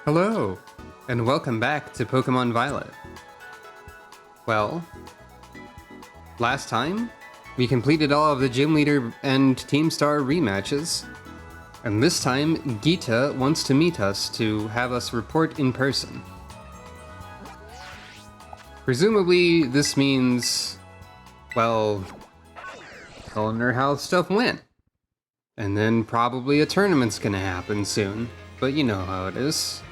Hello, and welcome back to Pokemon Violet. Well, last time, we completed all of the Gym Leader and Team Star rematches, and this time, Geeta wants to meet us to have us report in person. Presumably, this means, well, telling her how stuff went. And then probably a tournament's gonna happen soon, but you know how it is.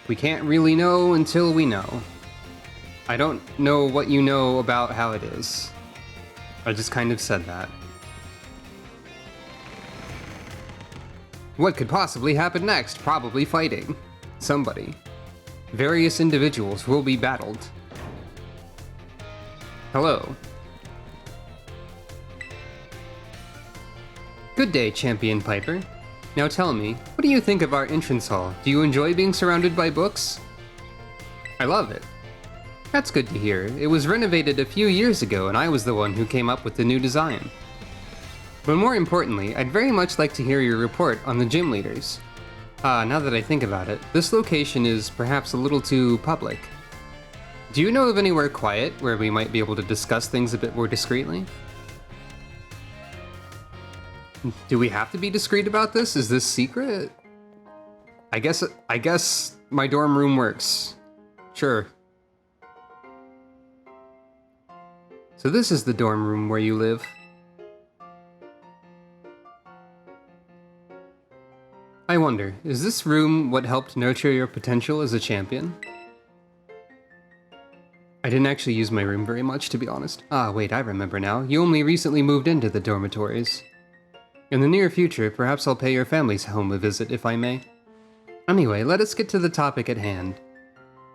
We can't really know until we know. I don't know what you know about how it is. I just kind of said that. What could possibly happen next? Probably fighting. Somebody. Various individuals will be battled. Hello. Good day, Champion Piper. Now tell me, what do you think of our entrance hall? Do you enjoy being surrounded by books? I love it. That's good to hear. It was renovated a few years ago and I was the one who came up with the new design. But more importantly, I'd very much like to hear your report on the gym leaders. Now that I think about it, this location is perhaps a little too public. Do you know of anywhere quiet where we might be able to discuss things a bit more discreetly? Do we have to be discreet about this? Is this secret? I guess my dorm room works. Sure. So this is the dorm room where you live. I wonder, is this room what helped nurture your potential as a champion? I didn't actually use my room very much, to be honest. Ah, wait, I remember now. You only recently moved into the dormitories. In the near future, perhaps I'll pay your family's home a visit, if I may. Anyway, let us get to the topic at hand.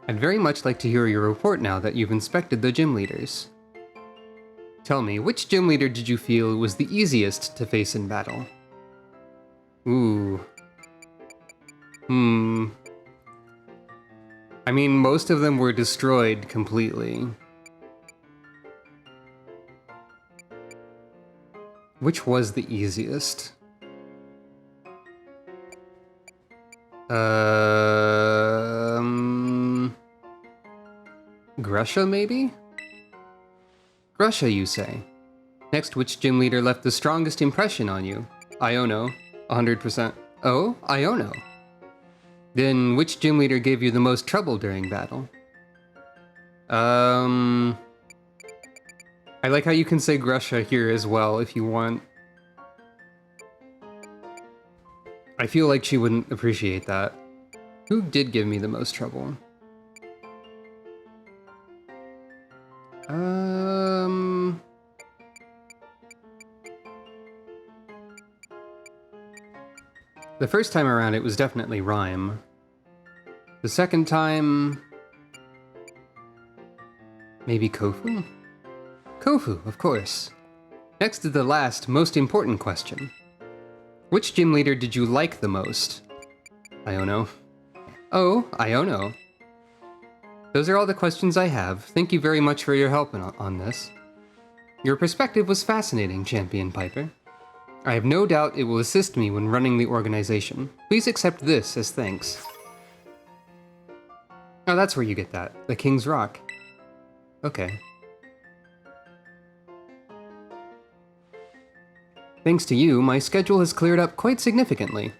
I'd very much like to hear your report now that you've inspected the gym leaders. Tell me, which gym leader did you feel was the easiest to face in battle? Ooh. I mean, most of them were destroyed completely. Which was the easiest? Grusha, maybe? Grusha, you say? Next, which gym leader left the strongest impression on you? Iono, 100%. Oh, Iono. Then, which gym leader gave you the most trouble during battle? I like how you can say Grusha here as well if you want. I feel like she wouldn't appreciate that. Who did give me the most trouble? The first time around it was definitely Rhyme. The second time... maybe Kofu? Kofu, of course. Next is the last, most important question. Which gym leader did you like the most? Iono. Oh, Iono. Those are all the questions I have. Thank you very much for your help on this. Your perspective was fascinating, Champion Piper. I have no doubt it will assist me when running the organization. Please accept this as thanks. Oh, that's where you get that. The King's Rock. Okay. Thanks to you, my schedule has cleared up quite significantly,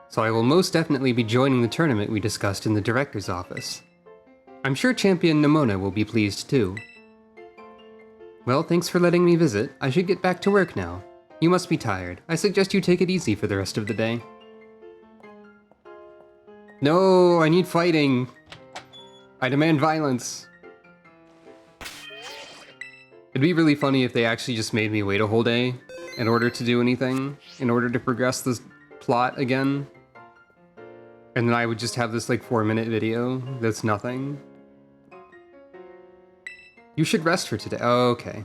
so I will most definitely be joining the tournament we discussed in the director's office. I'm sure Champion Nemona will be pleased too. Well, thanks for letting me visit. I should get back to work now. You must be tired. I suggest you take it easy for the rest of the day. No, I need fighting. I demand violence. It'd be really funny if they actually just made me wait a whole day in order to do anything, in order to progress this plot again. And then I would just have this like 4-minute video that's nothing. You should rest for today. Oh, okay.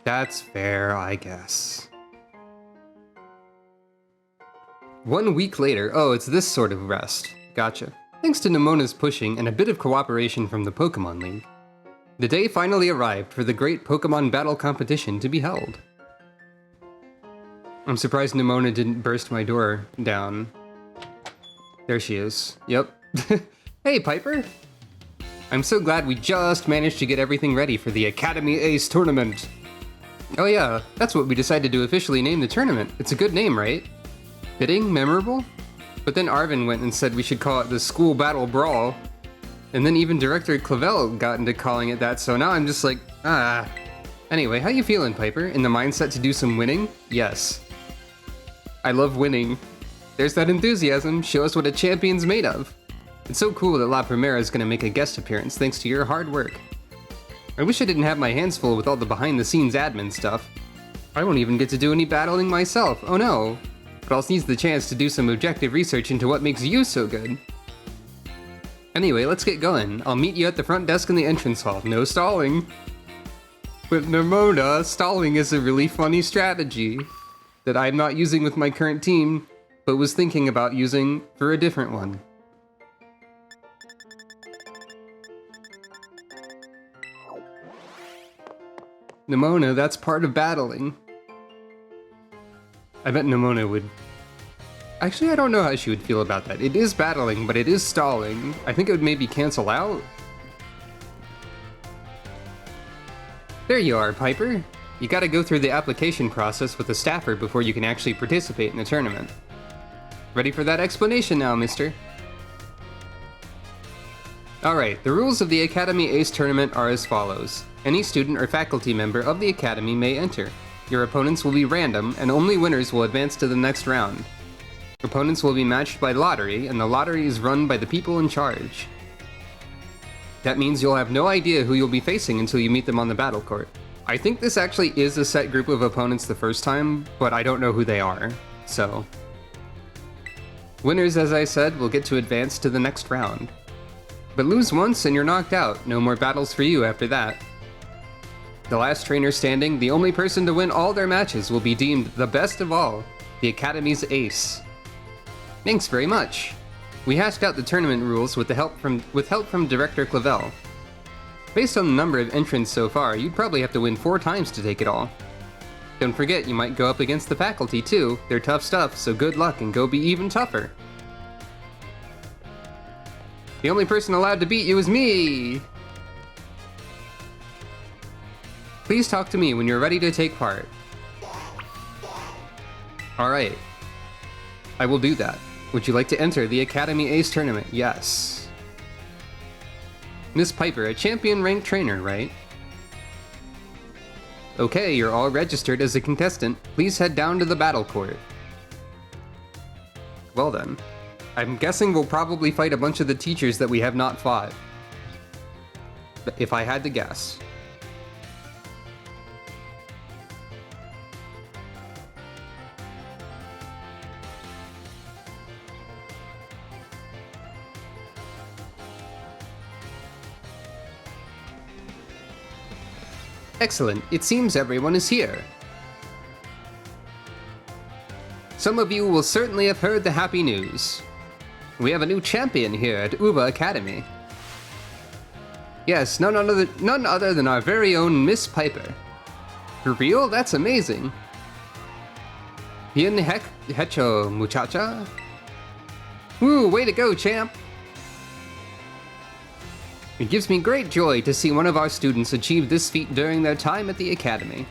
That's fair, I guess. 1 week later. Oh, it's this sort of rest. Gotcha. Thanks to Nemona's pushing and a bit of cooperation from the Pokemon League, the day finally arrived for the great Pokemon battle competition to be held. I'm surprised Nemona didn't burst my door down. There she is. Yep. Hey, Piper! I'm so glad we just managed to get everything ready for the Academy Ace tournament. Oh yeah, that's what we decided to officially name the tournament. It's a good name, right? Fitting? Memorable? But then Arvin went and said we should call it the School Battle Brawl. And then even Director Clavel got into calling it that, so now I'm just like, ah. Anyway, how you feeling, Piper? In the mindset to do some winning? Yes. I love winning. There's that enthusiasm. Show us what a champion's made of. It's so cool that La Primera is going to make a guest appearance thanks to your hard work. I wish I didn't have my hands full with all the behind-the-scenes admin stuff. I won't even get to do any battling myself, oh no. But I'll seize the chance to do some objective research into what makes you so good. Anyway, let's get going. I'll meet you at the front desk in the entrance hall. No stalling. But Nimona, stalling is a really funny strategy that I'm not using with my current team, but was thinking about using for a different one. Nimona, that's part of battling. I bet Nimona would... Actually, I don't know how she would feel about that. It is battling, but it is stalling. I think it would maybe cancel out. There you are, Piper. You gotta go through the application process with a staffer before you can actually participate in the tournament. Ready for that explanation now, mister? Alright, the rules of the Academy Ace Tournament are as follows. Any student or faculty member of the Academy may enter. Your opponents will be random, and only winners will advance to the next round. Opponents will be matched by lottery, and the lottery is run by the people in charge. That means you'll have no idea who you'll be facing until you meet them on the battle court. I think this actually is a set group of opponents the first time, but I don't know who they are, so... Winners, as I said, will get to advance to the next round. But lose once and you're knocked out. No more battles for you after that. The last trainer standing, the only person to win all their matches, will be deemed the best of all, the Academy's ace. Thanks very much. We hashed out the tournament rules with help from Director Clavel. Based on the number of entrants so far, you'd probably have to win 4 times to take it all. Don't forget, you might go up against the faculty too. They're tough stuff, so good luck and go be even tougher. The only person allowed to beat you is me! Please talk to me when you're ready to take part. Alright. I will do that. Would you like to enter the Academy Ace Tournament? Yes. Miss Piper, a champion-ranked trainer, right? Okay, you're all registered as a contestant. Please head down to the battle court. Well then. I'm guessing we'll probably fight a bunch of the teachers that we have not fought. If I had to guess. Excellent, it seems everyone is here. Some of you will certainly have heard the happy news. We have a new champion here at Uba Academy. Yes, none other than our very own Miss Piper. For real? That's amazing. Bien hecho, muchacha. Woo, way to go, champ. It gives me great joy to see one of our students achieve this feat during their time at the Academy.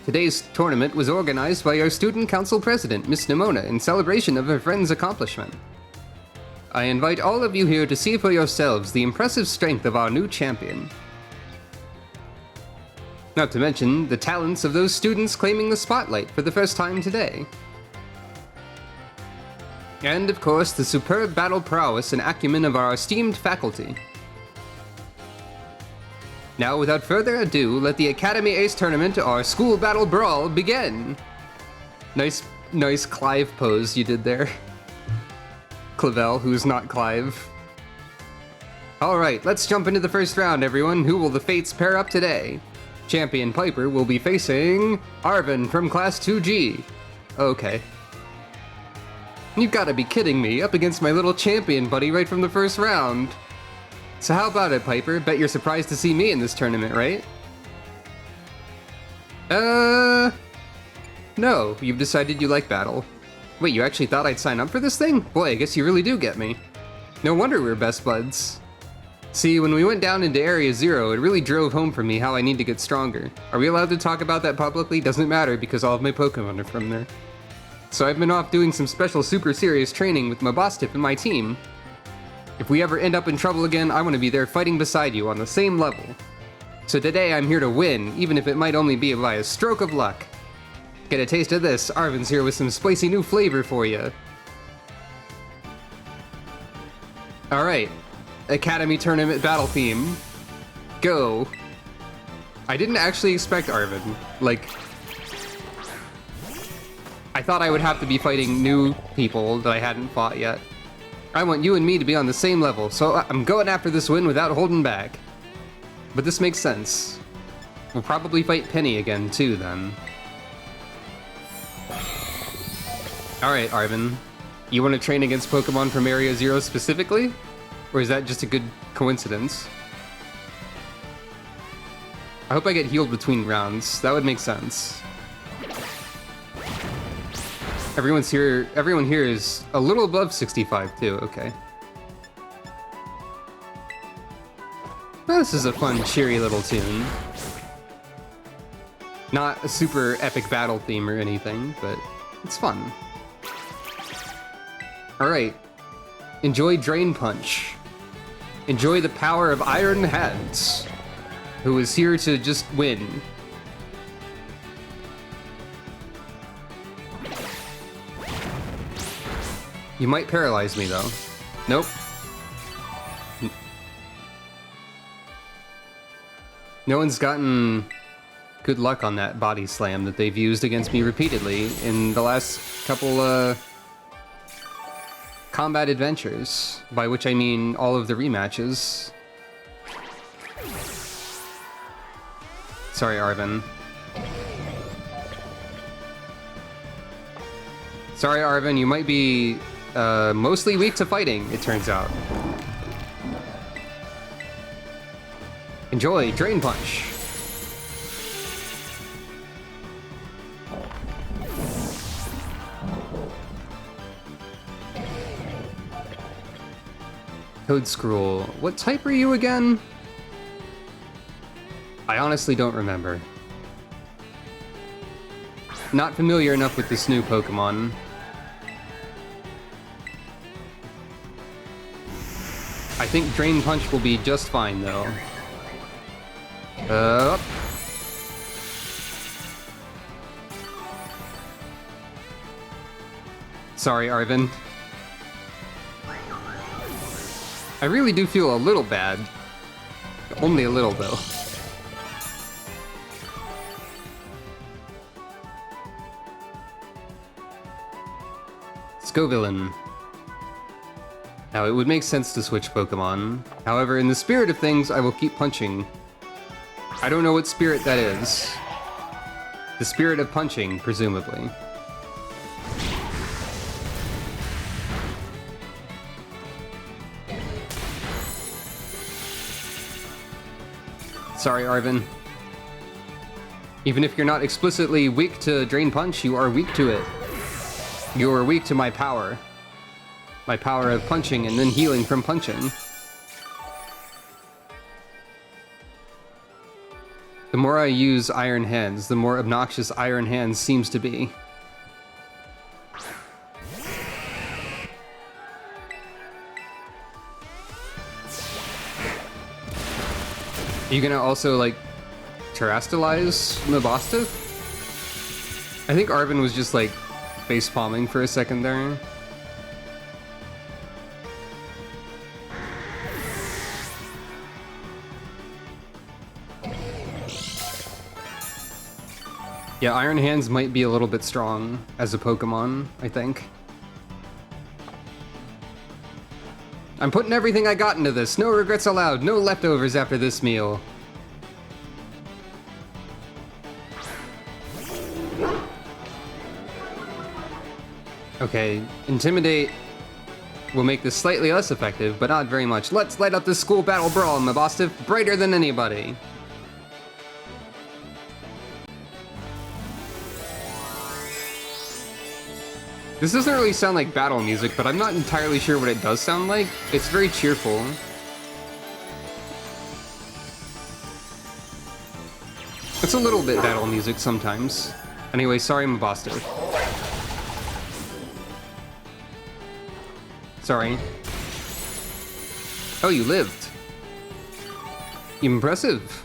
Today's tournament was organized by our Student Council President, Miss Nimona, in celebration of her friend's accomplishment. I invite all of you here to see for yourselves the impressive strength of our new champion. Not to mention the talents of those students claiming the spotlight for the first time today. And of course, the superb battle prowess and acumen of our esteemed faculty. Now, without further ado, let the Academy Ace Tournament, our School Battle Brawl, begin! Nice Clive pose you did there. Clavel, who's not Clive. Alright, let's jump into the first round, everyone. Who will the fates pair up today? Champion Piper will be facing Arvin from Class 2G. Okay. You've gotta be kidding me, up against my little champion buddy right from the first round. So how about it, Piper? Bet you're surprised to see me in this tournament, right? No, you've decided you like battle. Wait, you actually thought I'd sign up for this thing? Boy, I guess you really do get me. No wonder we're best buds. See, when we went down into Area Zero, it really drove home for me how I need to get stronger. Are we allowed to talk about that publicly? Doesn't matter, because all of my Pokemon are from there. So I've been off doing some special super serious training with my Bostiff and my team. If we ever end up in trouble again, I want to be there fighting beside you on the same level. So today I'm here to win, even if it might only be by a stroke of luck. Get a taste of this, Arvin's here with some spicy new flavor for you. Alright. Academy Tournament battle theme. Go. I didn't actually expect Arvin. Like, I thought I would have to be fighting new people that I hadn't fought yet. I want you and me to be on the same level, so I'm going after this win without holding back. But this makes sense. We'll probably fight Penny again, too, then. Alright, Arvin. You want to train against Pokemon from Area Zero specifically? Or is that just a good coincidence? I hope I get healed between rounds. That would make sense. Everyone here is a little above 65 too, okay. Well, this is a fun, cheery little tune. Not a super epic battle theme or anything, but it's fun. Alright. Enjoy Drain Punch. Enjoy the power of Iron Hands, who is here to just win. You might paralyze me, though. Nope. No one's gotten good luck on that body slam that they've used against me repeatedly in the last couple, combat adventures, by which I mean all of the rematches. Sorry, Arvin. Sorry, Arvin, you might be mostly weak to fighting, it turns out. Enjoy Drain Punch. Toadscruel. What type are you again? I honestly don't remember. Not familiar enough with this new Pokemon. I think Drain Punch will be just fine, though. Sorry, Arvin. I really do feel a little bad. Only a little, though. Scovillain. Now, it would make sense to switch Pokemon. However, in the spirit of things, I will keep punching. I don't know what spirit that is. The spirit of punching, presumably. Sorry, Arvin. Even if you're not explicitly weak to Drain Punch, you are weak to it. You are weak to my power. My power of punching and then healing from punching. The more I use Iron Hands, the more obnoxious Iron Hands seems to be. Are you gonna also, like, terrestrialize Mabosta? I think Arvin was just, like, face-palming for a second there. Yeah, Iron Hands might be a little bit strong as a Pokemon, I think. I'm putting everything I got into this. No regrets allowed. No leftovers after this meal. Okay, Intimidate will make this slightly less effective, but not very much. Let's light up this school battle brawl, Mabostiff. Brighter than anybody. This doesn't really sound like battle music, but I'm not entirely sure what it does sound like. It's very cheerful. It's a little bit battle music sometimes. Anyway, sorry I'm a boss dude. Sorry. Oh, you lived. Impressive.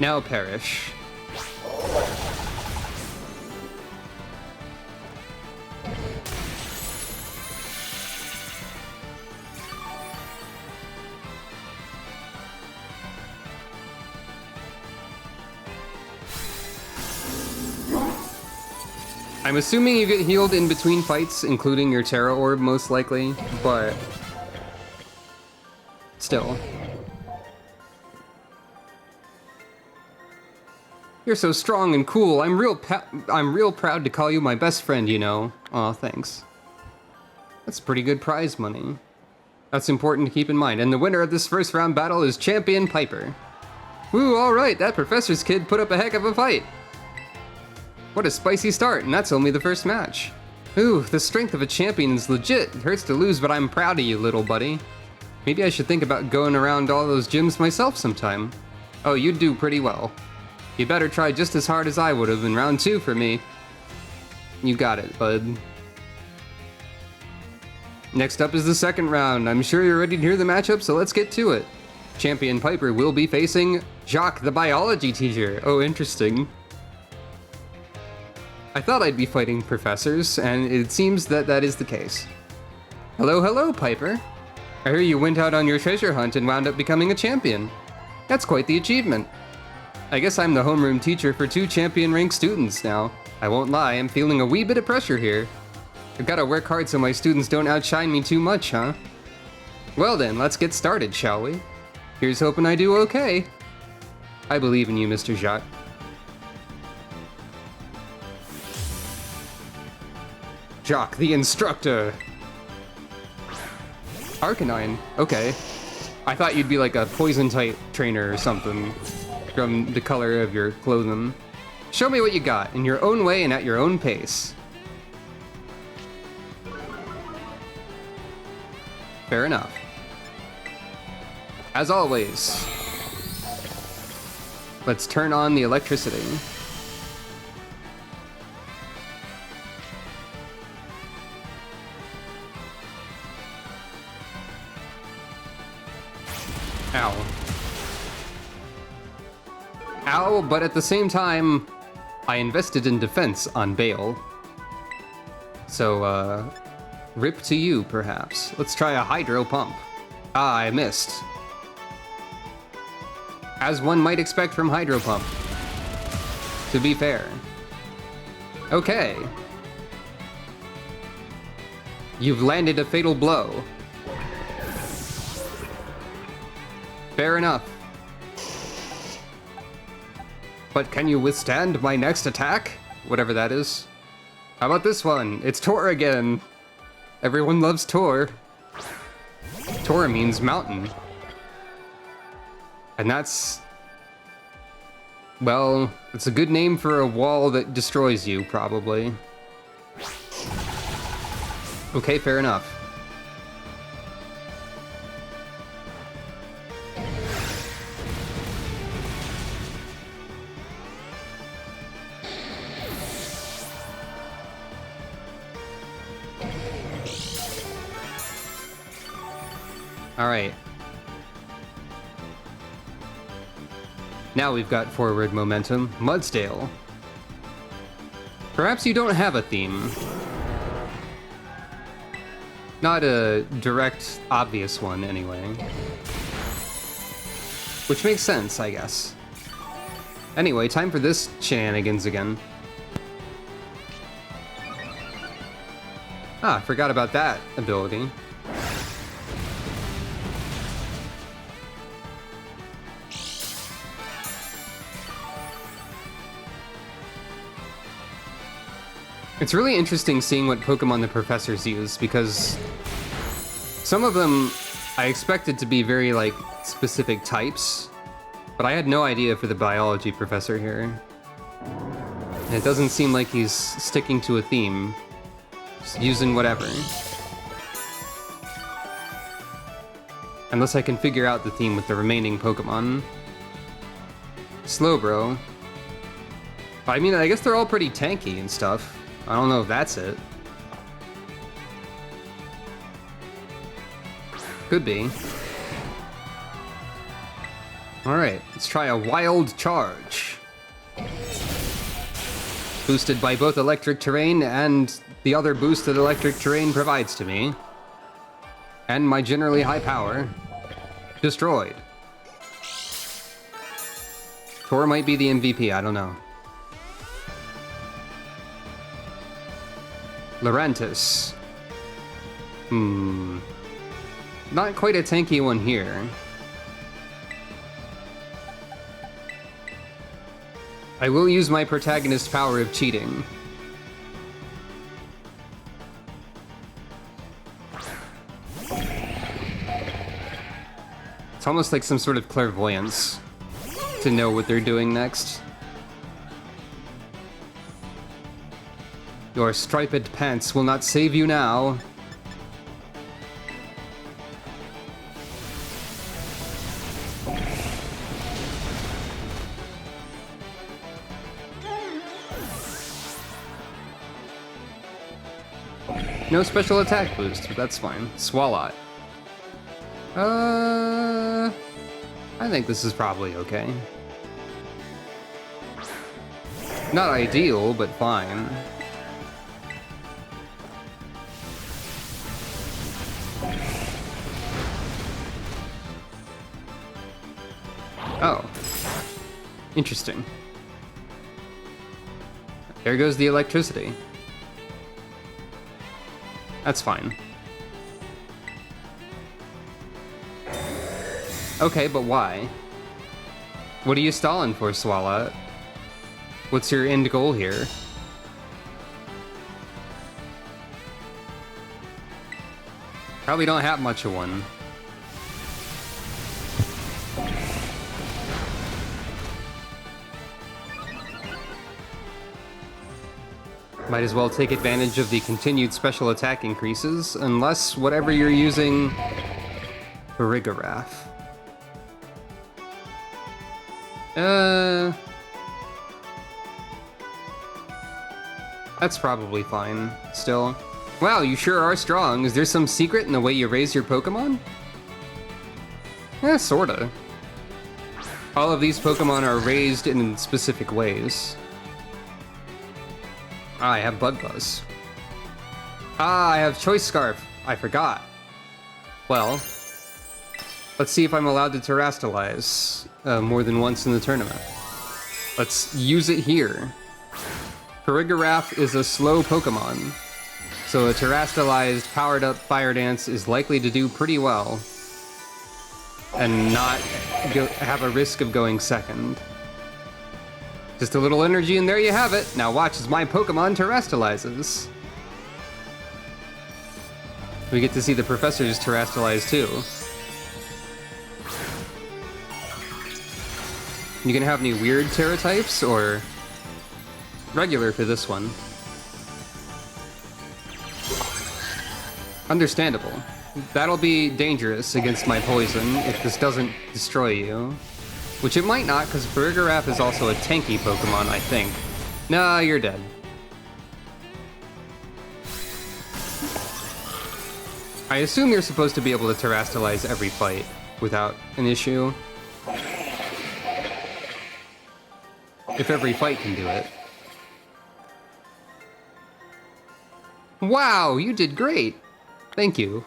Now perish. I'm assuming you get healed in between fights, including your Terra Orb, most likely, but still. You're so strong and cool. I'm real proud to call you my best friend, you know. Aw, thanks. That's pretty good prize money. That's important to keep in mind. And the winner of this first round battle is Champion Piper. Woo, alright, that professor's kid put up a heck of a fight. What a spicy start, and that's only the first match. Ooh, the strength of a champion is legit. It hurts to lose, but I'm proud of you, little buddy. Maybe I should think about going around all those gyms myself sometime. Oh, you'd do pretty well. You better try just as hard as I would have in round 2 for me. You got it, bud. Next up is the second round. I'm sure you're ready to hear the matchup, so let's get to it. Champion Piper will be facing Jacques, the biology teacher. Oh, interesting. I thought I'd be fighting professors, and it seems that that is the case. Hello, hello, Piper. I hear you went out on your treasure hunt and wound up becoming a champion. That's quite the achievement. I guess I'm the homeroom teacher for 2 champion-ranked students now. I won't lie, I'm feeling a wee bit of pressure here. I've gotta work hard so my students don't outshine me too much, huh? Well then, let's get started, shall we? Here's hoping I do okay. I believe in you, Mr. Jacques. Jacques, the instructor. Arcanine, okay. I thought you'd be like a poison-type trainer or something from the color of your clothing. Show me what you got, in your own way and at your own pace. Fair enough. As always, let's turn on the electricity. Ow. Ow, but at the same time, I invested in defense on Bale. So, rip to you, perhaps. Let's try a hydro pump. Ah, I missed. As one might expect from hydro pump. To be fair. Okay. You've landed a fatal blow. Fair enough. But can you withstand my next attack? Whatever that is. How about this one? It's Tor again. Everyone loves Tor. Tor means mountain. And that's... well, it's a good name for a wall that destroys you, probably. Okay, fair enough. Alright. Now we've got forward momentum. Mudsdale. Perhaps you don't have a theme. Not a direct, obvious one, anyway. Which makes sense, I guess. Anyway, time for this shenanigans again. Ah, forgot about that ability. It's really interesting seeing what Pokemon the professors use, because some of them I expected to be very, like, specific types, but I had no idea for the biology professor here. And it doesn't seem like he's sticking to a theme. Just using whatever. Unless I can figure out the theme with the remaining Pokemon. Slowbro. I mean, I guess they're all pretty tanky and stuff. I don't know if that's it. Could be. Alright, let's try a Wild Charge. Boosted by both electric terrain and the other boost that electric terrain provides to me. And my generally high power. Destroyed. Tor might be the MVP, I don't know. Lurantis. Not quite a tanky one here. I will use my protagonist power of cheating. It's almost like some sort of clairvoyance to know what they're doing next. Your striped pants will not save you now. No special attack boost, but that's fine. Swalot. I think this is probably okay. Not ideal, but fine. Oh. Interesting. There goes the electricity. That's fine. Okay, but why? What are you stalling for, Swalot? What's your end goal here? Probably don't have much of one. Might as well take advantage of the continued special attack increases, unless whatever you're using... Farigiraf. That's probably fine, still. Wow, you sure are strong. Is there some secret in the way you raise your Pokemon? Sorta. All of these Pokemon are raised in specific ways. Ah, I have Bug Buzz. Ah, I have Choice Scarf. I forgot. Well, let's see if I'm allowed to Terrastalize more than once in the tournament. Let's use it here. Farigiraf is a slow Pokemon, so a Terrastalized, powered-up Fire Dance is likely to do pretty well, and not have a risk of going second. Just a little energy, and there you have it. Now watch as my Pokemon Terrastalizes. We get to see the professors Terrastalize too. You gonna have any weird Terra types, or regular for this one? Understandable. That'll be dangerous against my poison if this doesn't destroy you. Which it might not, because Farigiraf is also a tanky Pokemon, I think. Nah, you're dead. I assume you're supposed to be able to Terrastalize every fight without an issue. If every fight can do it. Wow, you did great! Thank you.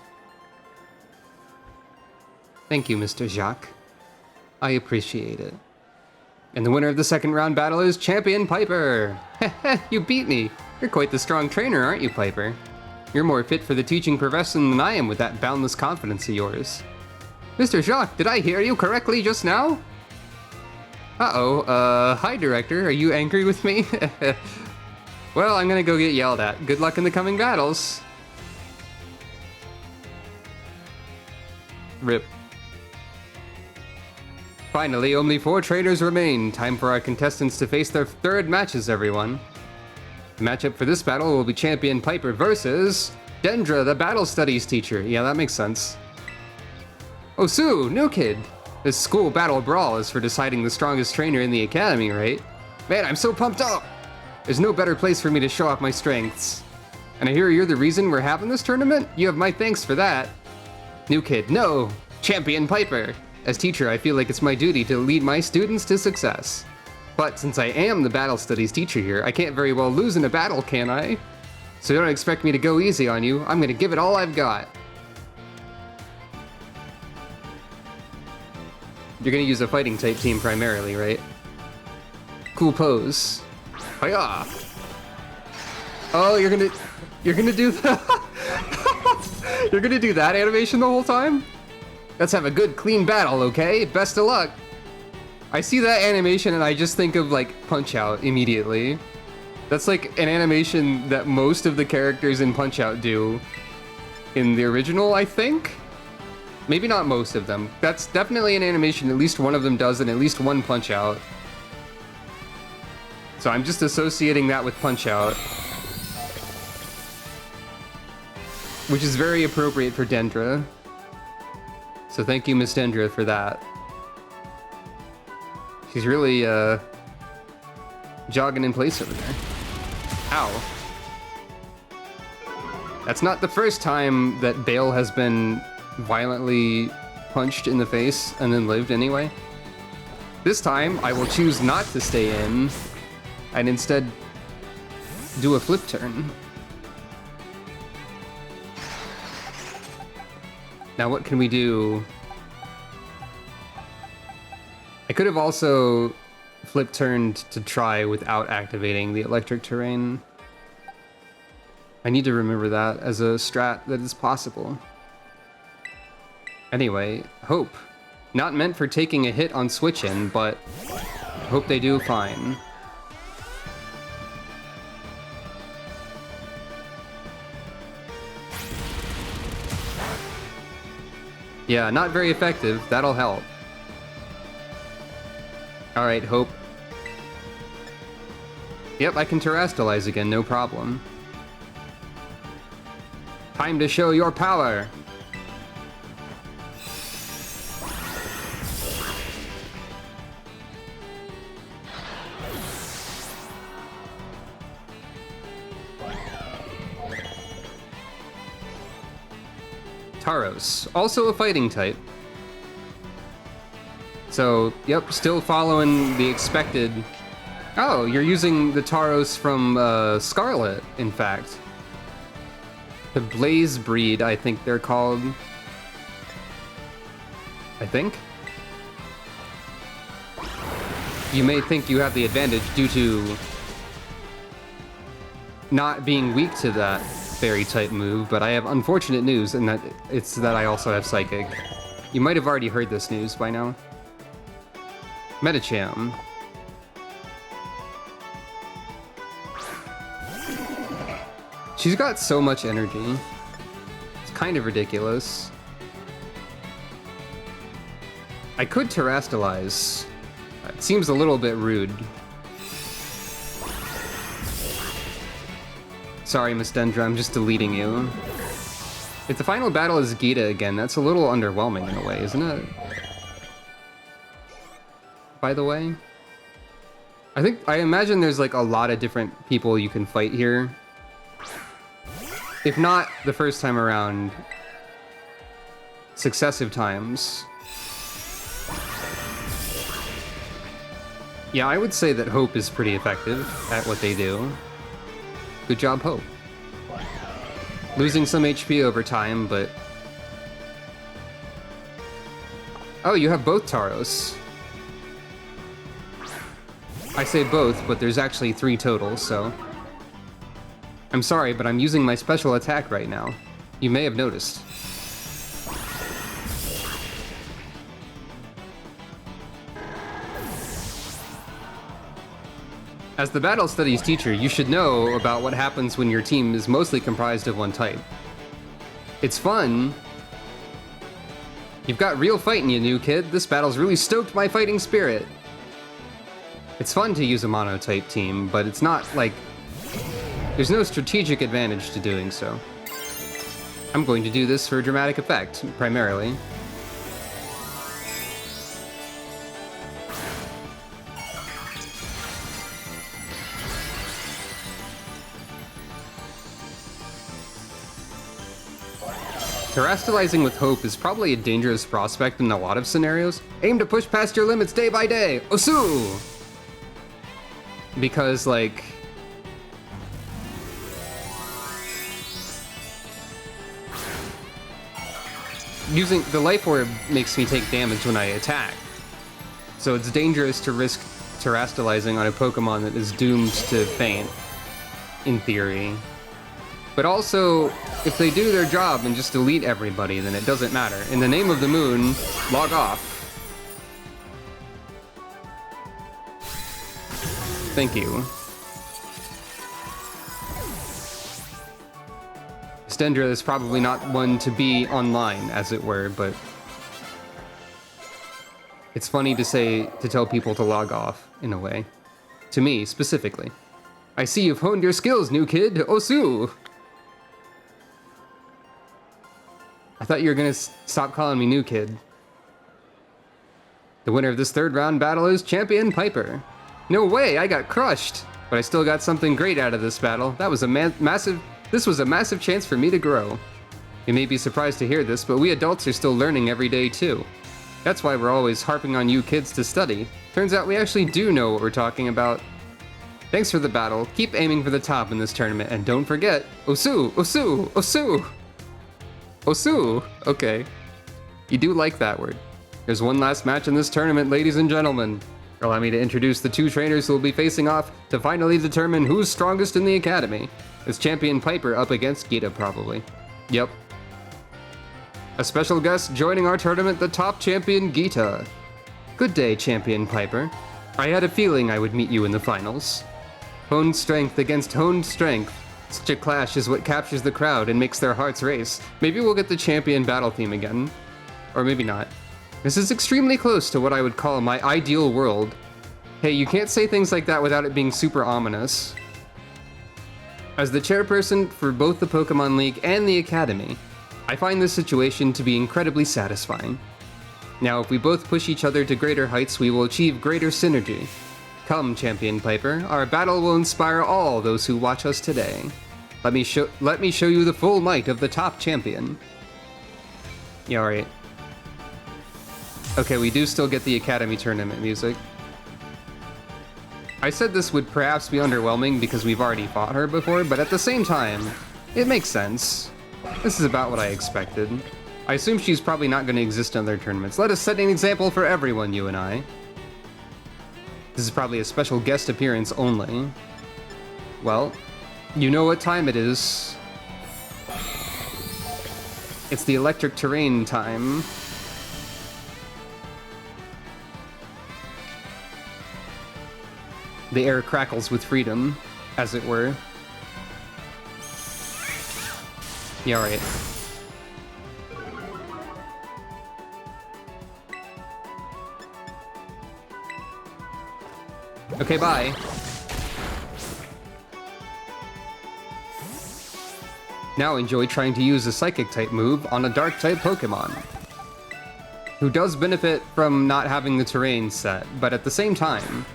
Thank you, Mr. Jacques. I appreciate it. And the winner of the second round battle is Champion Piper! Heh, you beat me! You're quite the strong trainer, aren't you, Piper? You're more fit for the teaching profession than I am with that boundless confidence of yours. Mr. Jacques, did I hear you correctly just now? Uh-oh, hi, Director. Are you angry with me? Well, I'm gonna go get yelled at. Good luck in the coming battles. Rip. Finally, only 4 trainers remain. Time for our contestants to face their 3rd matches, everyone. The matchup for this battle will be Champion Piper versus Dendra, the battle studies teacher. Yeah, that makes sense. Oh, Sue, new kid. This school battle brawl is for deciding the strongest trainer in the academy, right? Man, I'm so pumped up! There's no better place for me to show off my strengths. And I hear you're the reason we're having this tournament? You have my thanks for that. New kid, no! Champion Piper! As teacher, I feel like it's my duty to lead my students to success. But since I am the battle studies teacher here, I can't very well lose in a battle, can I? So don't expect me to go easy on you. I'm gonna give it all I've got. You're gonna use a fighting type team primarily, right? Cool pose. Hiya! Oh, you're gonna do that? You're gonna do that animation the whole time? Let's have a good, clean battle, okay? Best of luck. I see that animation and I just think of, like, Punch-Out immediately. That's like an animation that most of the characters in Punch-Out do in the original, I think? Maybe not most of them. That's definitely an animation at least one of them does in at least one Punch-Out. So I'm just associating that with Punch-Out. Which is very appropriate for Dendra. So thank you, Miss Dendra, for that. She's really, jogging in place over there. Ow. That's not the first time that Bale has been violently punched in the face and then lived anyway. This time, I will choose not to stay in and instead do a flip turn. Now what can we do? I could have also flip turned to try without activating the electric terrain. I need to remember that as a strat that is possible. Anyway, Hope. Not meant for taking a hit on switch-in, but hope they do fine. Yeah, not very effective. That'll help. Alright, Hope. Yep, I can terrestrialize again, no problem. Time to show your power! Taros, also a fighting type. So, yep, still following the expected... Oh, you're using the Taros from Scarlet, in fact. The Blaze breed, I think they're called. I think? You may think you have the advantage due to not being weak to that fairy type move, but I have unfortunate news, and that it's that I also have Psychic. You might have already heard this news by now. Metacham. She's got so much energy. It's kind of ridiculous. I could terrestrialize. It seems a little bit rude. Sorry, Miss Dendra, I'm just deleting you. If the final battle is Gita again, that's a little underwhelming in a way, isn't it? By the way. I imagine there's like a lot of different people you can fight here. If not the first time around, successive times. Yeah, I would say that Hope is pretty effective at what they do. Good job, Hope. Losing some HP over time, but... Oh, you have both Taros. I say both, but there's actually 3 total, so... I'm sorry, but I'm using my special attack right now. You may have noticed. As the Battle Studies teacher, you should know about what happens when your team is mostly comprised of one type. It's fun, You've got real fight in you, new kid. This battle's really stoked my fighting spirit. It's fun to use a mono-type team, but it's not like... There's no strategic advantage to doing so. I'm going to do this for dramatic effect, primarily. Terastallizing with hope is probably a dangerous prospect in a lot of scenarios. Aim to push past your limits day by day! Osu! Because, like... Using the Life Orb makes me take damage when I attack. So it's dangerous to risk Terastallizing on a Pokemon that is doomed to faint, in theory. But also, if they do their job and just delete everybody, then it doesn't matter. In the name of the moon, log off. Thank you. Stendra is probably not one to be online, as it were, but... It's funny to tell people to log off, in a way. To me, specifically. I see you've honed your skills, new kid! Osu! I thought you were gonna stop calling me new kid. The winner of this third round battle is Champion Piper. No way, I got crushed! But I still got something great out of this battle. That was this was a massive chance for me to grow. You may be surprised to hear this, but we adults are still learning every day too. That's why we're always harping on you kids to study. Turns out we actually do know what we're talking about. Thanks for the battle. Keep aiming for the top in this tournament, and don't forget, Osu! Osu! Osu! Osu! Okay. You do like that word. There's one last match in this tournament, ladies and gentlemen. Allow me to introduce the two trainers who will be facing off to finally determine who's strongest in the academy. It's Champion Piper up against Gita, probably. Yep. A special guest joining our tournament, the top champion, Gita. Good day, Champion Piper. I had a feeling I would meet you in the finals. Honed strength against honed strength. Such a clash is what captures the crowd and makes their hearts race. Maybe we'll get the champion battle theme again. Or maybe not. This is extremely close to what I would call my ideal world. Hey, you can't say things like that without it being super ominous. As the chairperson for both the Pokemon League and the Academy, I find this situation to be incredibly satisfying. Now, if we both push each other to greater heights, we will achieve greater synergy. Come, Champion Piper, our battle will inspire all those who watch us today. Let me show you the full might of the top champion. Yeah, alright. Okay, we do still get the Academy Tournament music. I said this would perhaps be underwhelming because we've already fought her before, but at the same time, it makes sense. This is about what I expected. I assume she's probably not going to exist in other tournaments. Let us set an example for everyone, you and I. This is probably a special guest appearance only. Well, you know what time it is. It's the electric terrain time. The air crackles with freedom, as it were. Yeah, alright. Okay, bye. Now enjoy trying to use a Psychic-type move on a Dark-type Pokemon, who does benefit from not having the terrain set, but at the same time,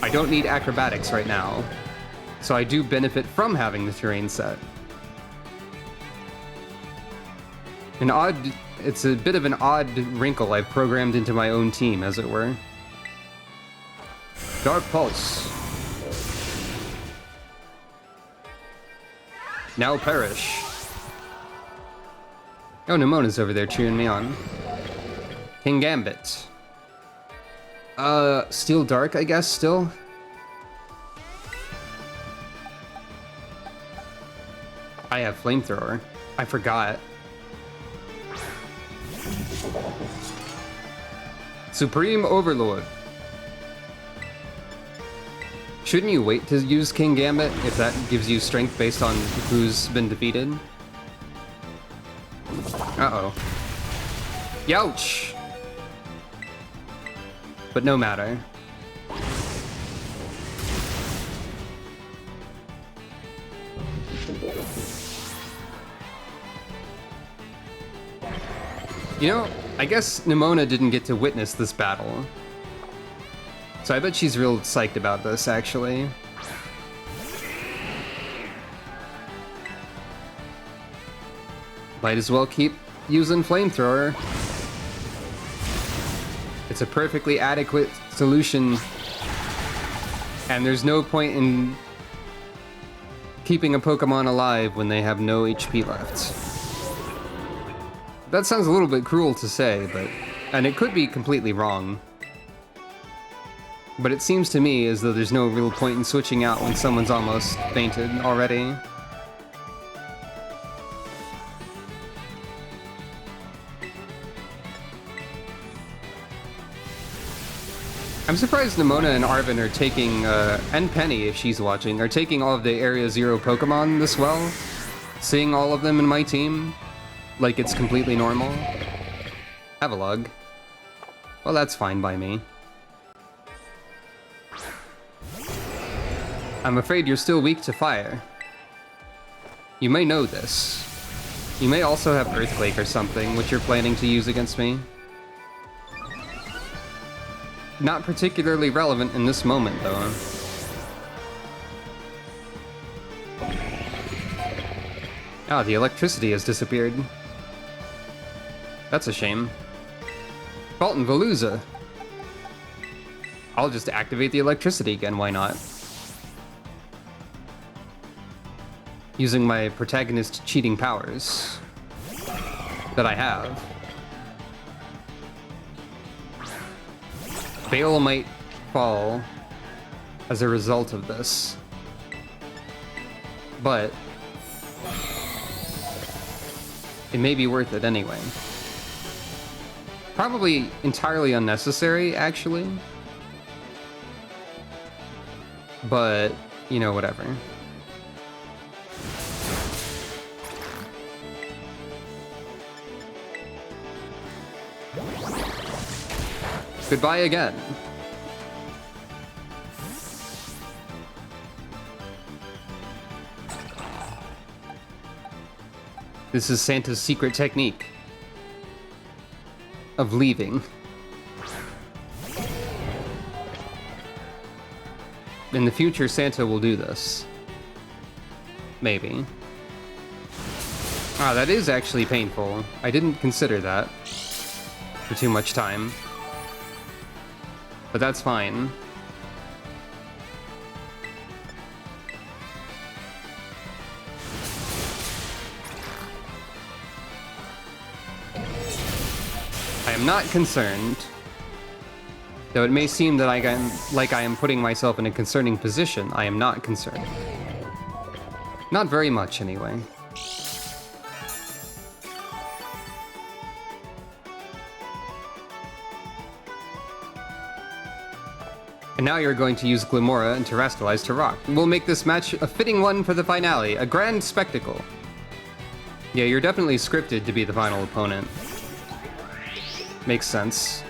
I don't need acrobatics right now, so I do benefit from having the terrain set. It's a bit of an odd wrinkle I've programmed into my own team, as it were. Dark Pulse. Now perish. Oh, Nemona's over there cheering me on. King Gambit. Steel Dark, I guess, still? I have Flamethrower. I forgot. Supreme Overlord. Shouldn't you wait to use King Gambit if that gives you strength based on who's been defeated? Uh-oh. Youch! But no matter. You know, I guess Nimona didn't get to witness this battle. So I bet she's real psyched about this, actually. Might as well keep using Flamethrower. It's a perfectly adequate solution, and there's no point in keeping a Pokemon alive when they have no HP left. That sounds a little bit cruel to say, and it could be completely wrong. But it seems to me as though there's no real point in switching out when someone's almost fainted already. I'm surprised Nimona and Arven are taking, and Penny, if she's watching, are taking all of the Area Zero Pokemon this well. Seeing all of them in my team, like it's completely normal. Avalugg. Well, that's fine by me. I'm afraid you're still weak to fire. You may know this. You may also have Earthquake or something, which you're planning to use against me. Not particularly relevant in this moment, though. Ah, the electricity has disappeared. That's a shame. Fulton Veluza. I'll just activate the electricity again, why not? Using my protagonist cheating powers that I have. Bale might fall as a result of this, but it may be worth it anyway. Probably entirely unnecessary, actually, but, you know, whatever. Goodbye again. This is Santa's secret technique of leaving. In the future, Santa will do this. Maybe. Ah, that is actually painful. I didn't consider that for too much time. But that's fine. I am not concerned. Though it may seem that I am putting myself in a concerning position, I am not concerned. Not very much, anyway. And now you're going to use Glimora and Terastallize to rock. We'll make this match a fitting one for the finale, a grand spectacle. Yeah, you're definitely scripted to be the final opponent. Makes sense.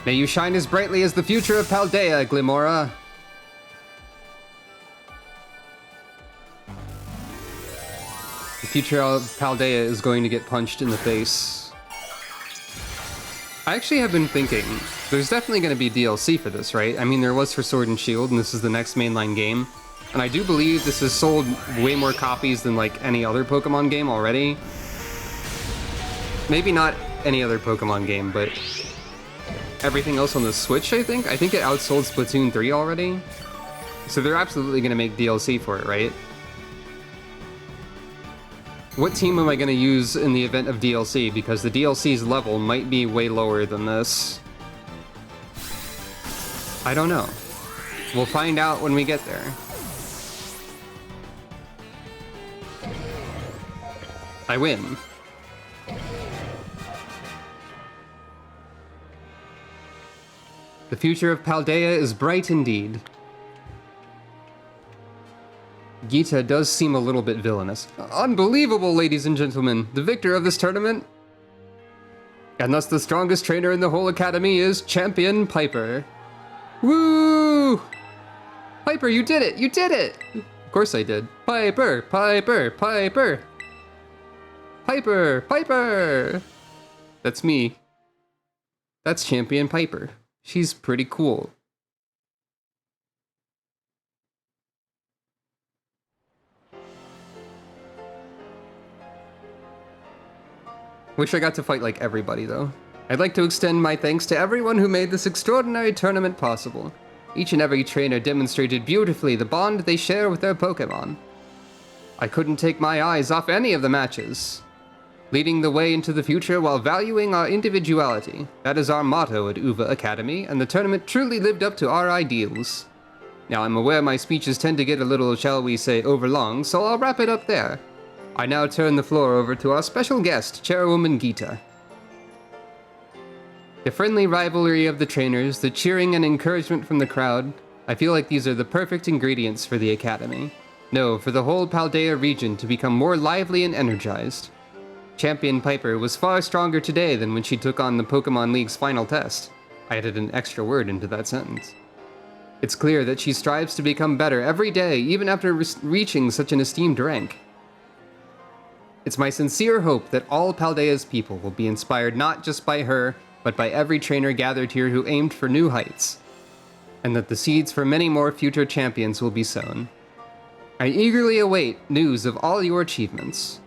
May you shine as brightly as the future of Paldea, Glimora. The future of Paldea is going to get punched in the face. I actually have been thinking, there's definitely going to be DLC for this, right? I mean, there was for Sword and Shield, and this is the next mainline game. And I do believe this has sold way more copies than, like, any other Pokemon game already. Maybe not any other Pokemon game, but everything else on the Switch, I think? I think it outsold Splatoon 3 already. So they're absolutely going to make DLC for it, right? What team am I going to use in the event of DLC? Because the DLC's level might be way lower than this. I don't know. We'll find out when we get there. I win. The future of Paldea is bright indeed. Gita does seem a little bit villainous. Unbelievable, ladies and gentlemen. The victor of this tournament, and thus the strongest trainer in the whole academy, is Champion Piper. Woo! Piper, you did it! You did it! Of course I did. Piper! Piper! Piper! Piper! Piper! That's me. That's Champion Piper. She's pretty cool. Wish I got to fight like everybody, though. I'd like to extend my thanks to everyone who made this extraordinary tournament possible. Each and every trainer demonstrated beautifully the bond they share with their Pokémon. I couldn't take my eyes off any of the matches. Leading the way into the future while valuing our individuality. That is our motto at UVA Academy, and the tournament truly lived up to our ideals. Now, I'm aware my speeches tend to get a little, shall we say, overlong, so I'll wrap it up there. I now turn the floor over to our special guest, Chairwoman Gita. The friendly rivalry of the trainers, the cheering and encouragement from the crowd, I feel like these are the perfect ingredients for the Academy. No, for the whole Paldea region to become more lively and energized. Champion Piper was far stronger today than when she took on the Pokemon League's final test. I added an extra word into that sentence. It's clear that she strives to become better every day, even after reaching such an esteemed rank. It's my sincere hope that all Paldea's people will be inspired not just by her, but by every trainer gathered here who aimed for new heights, and that the seeds for many more future champions will be sown. I eagerly await news of all your achievements.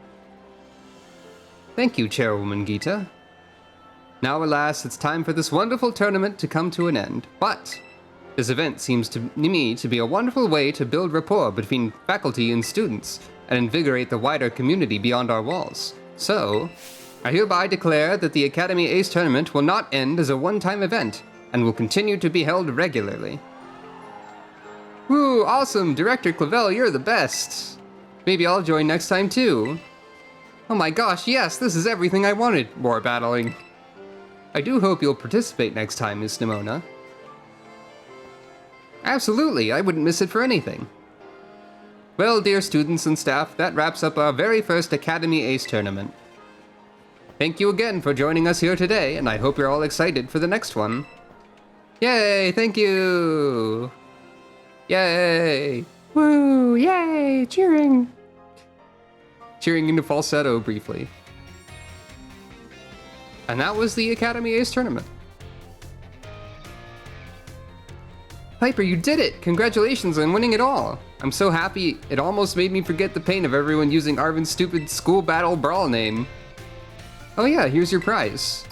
Thank you, Chairwoman Gita. Now, alas, it's time for this wonderful tournament to come to an end, but this event seems to me to be a wonderful way to build rapport between faculty and students, and invigorate the wider community beyond our walls. So, I hereby declare that the Academy Ace Tournament will not end as a one-time event, and will continue to be held regularly. Woo, awesome! Director Clavel, you're the best! Maybe I'll join next time too. Oh my gosh, yes, this is everything I wanted! More battling. I do hope you'll participate next time, Miss Nimona. Absolutely, I wouldn't miss it for anything. Well, dear students and staff, that wraps up our very first Academy Ace Tournament. Thank you again for joining us here today, and I hope you're all excited for the next one. Yay, thank you! Yay! Woo, yay, cheering! Cheering into falsetto briefly. And that was the Academy Ace Tournament. Piper, you did it! Congratulations on winning it all! I'm so happy, it almost made me forget the pain of everyone using Arvin's stupid school battle brawl name. Oh yeah, here's your prize.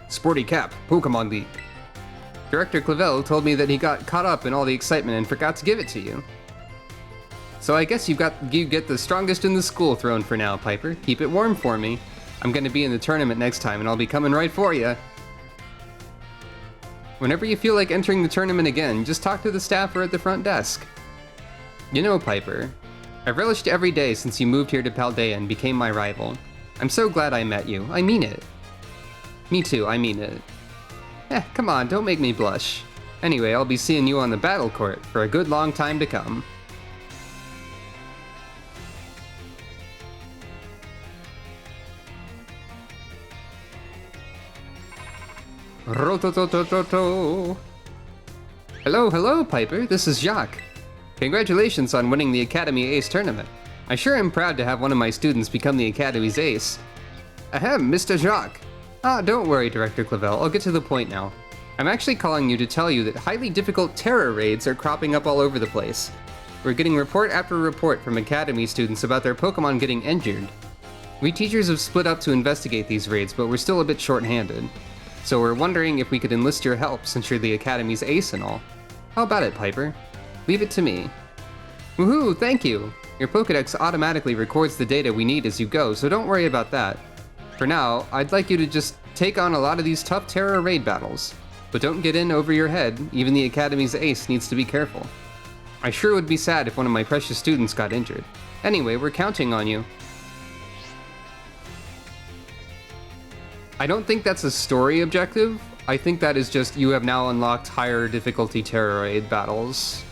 Sporty Cap, Pokemon League. Director Clavel told me that he got caught up in all the excitement and forgot to give it to you. So I guess you get the strongest in the school thrown for now, Piper. Keep it warm for me. I'm gonna be in the tournament next time and I'll be coming right for you. Whenever you feel like entering the tournament again, just talk to the staffer at the front desk. You know, Piper, I've relished every day since you moved here to Paldea and became my rival. I'm so glad I met you. I mean it. Me too, I mean it. Come on, don't make me blush. Anyway, I'll be seeing you on the battle court for a good long time to come. Rotototototo. Hello, Piper. This is Jacques. Congratulations on winning the Academy Ace Tournament. I sure am proud to have one of my students become the Academy's ace. Ahem, Mr. Jacques. Don't worry, Director Clavel. I'll get to the point now. I'm actually calling you to tell you that highly difficult terror raids are cropping up all over the place. We're getting report after report from Academy students about their Pokemon getting injured. We teachers have split up to investigate these raids, but we're still a bit short-handed. So we're wondering if we could enlist your help since you're the Academy's ace and all. How about it, Piper? Leave it to me. Woohoo, thank you! Your Pokedex automatically records the data we need as you go, so don't worry about that. For now, I'd like you to just take on a lot of these tough terror raid battles. But don't get in over your head, even the Academy's ace needs to be careful. I sure would be sad if one of my precious students got injured. Anyway, we're counting on you. I don't think that's a story objective. I think that is just you have now unlocked higher difficulty terror raid battles.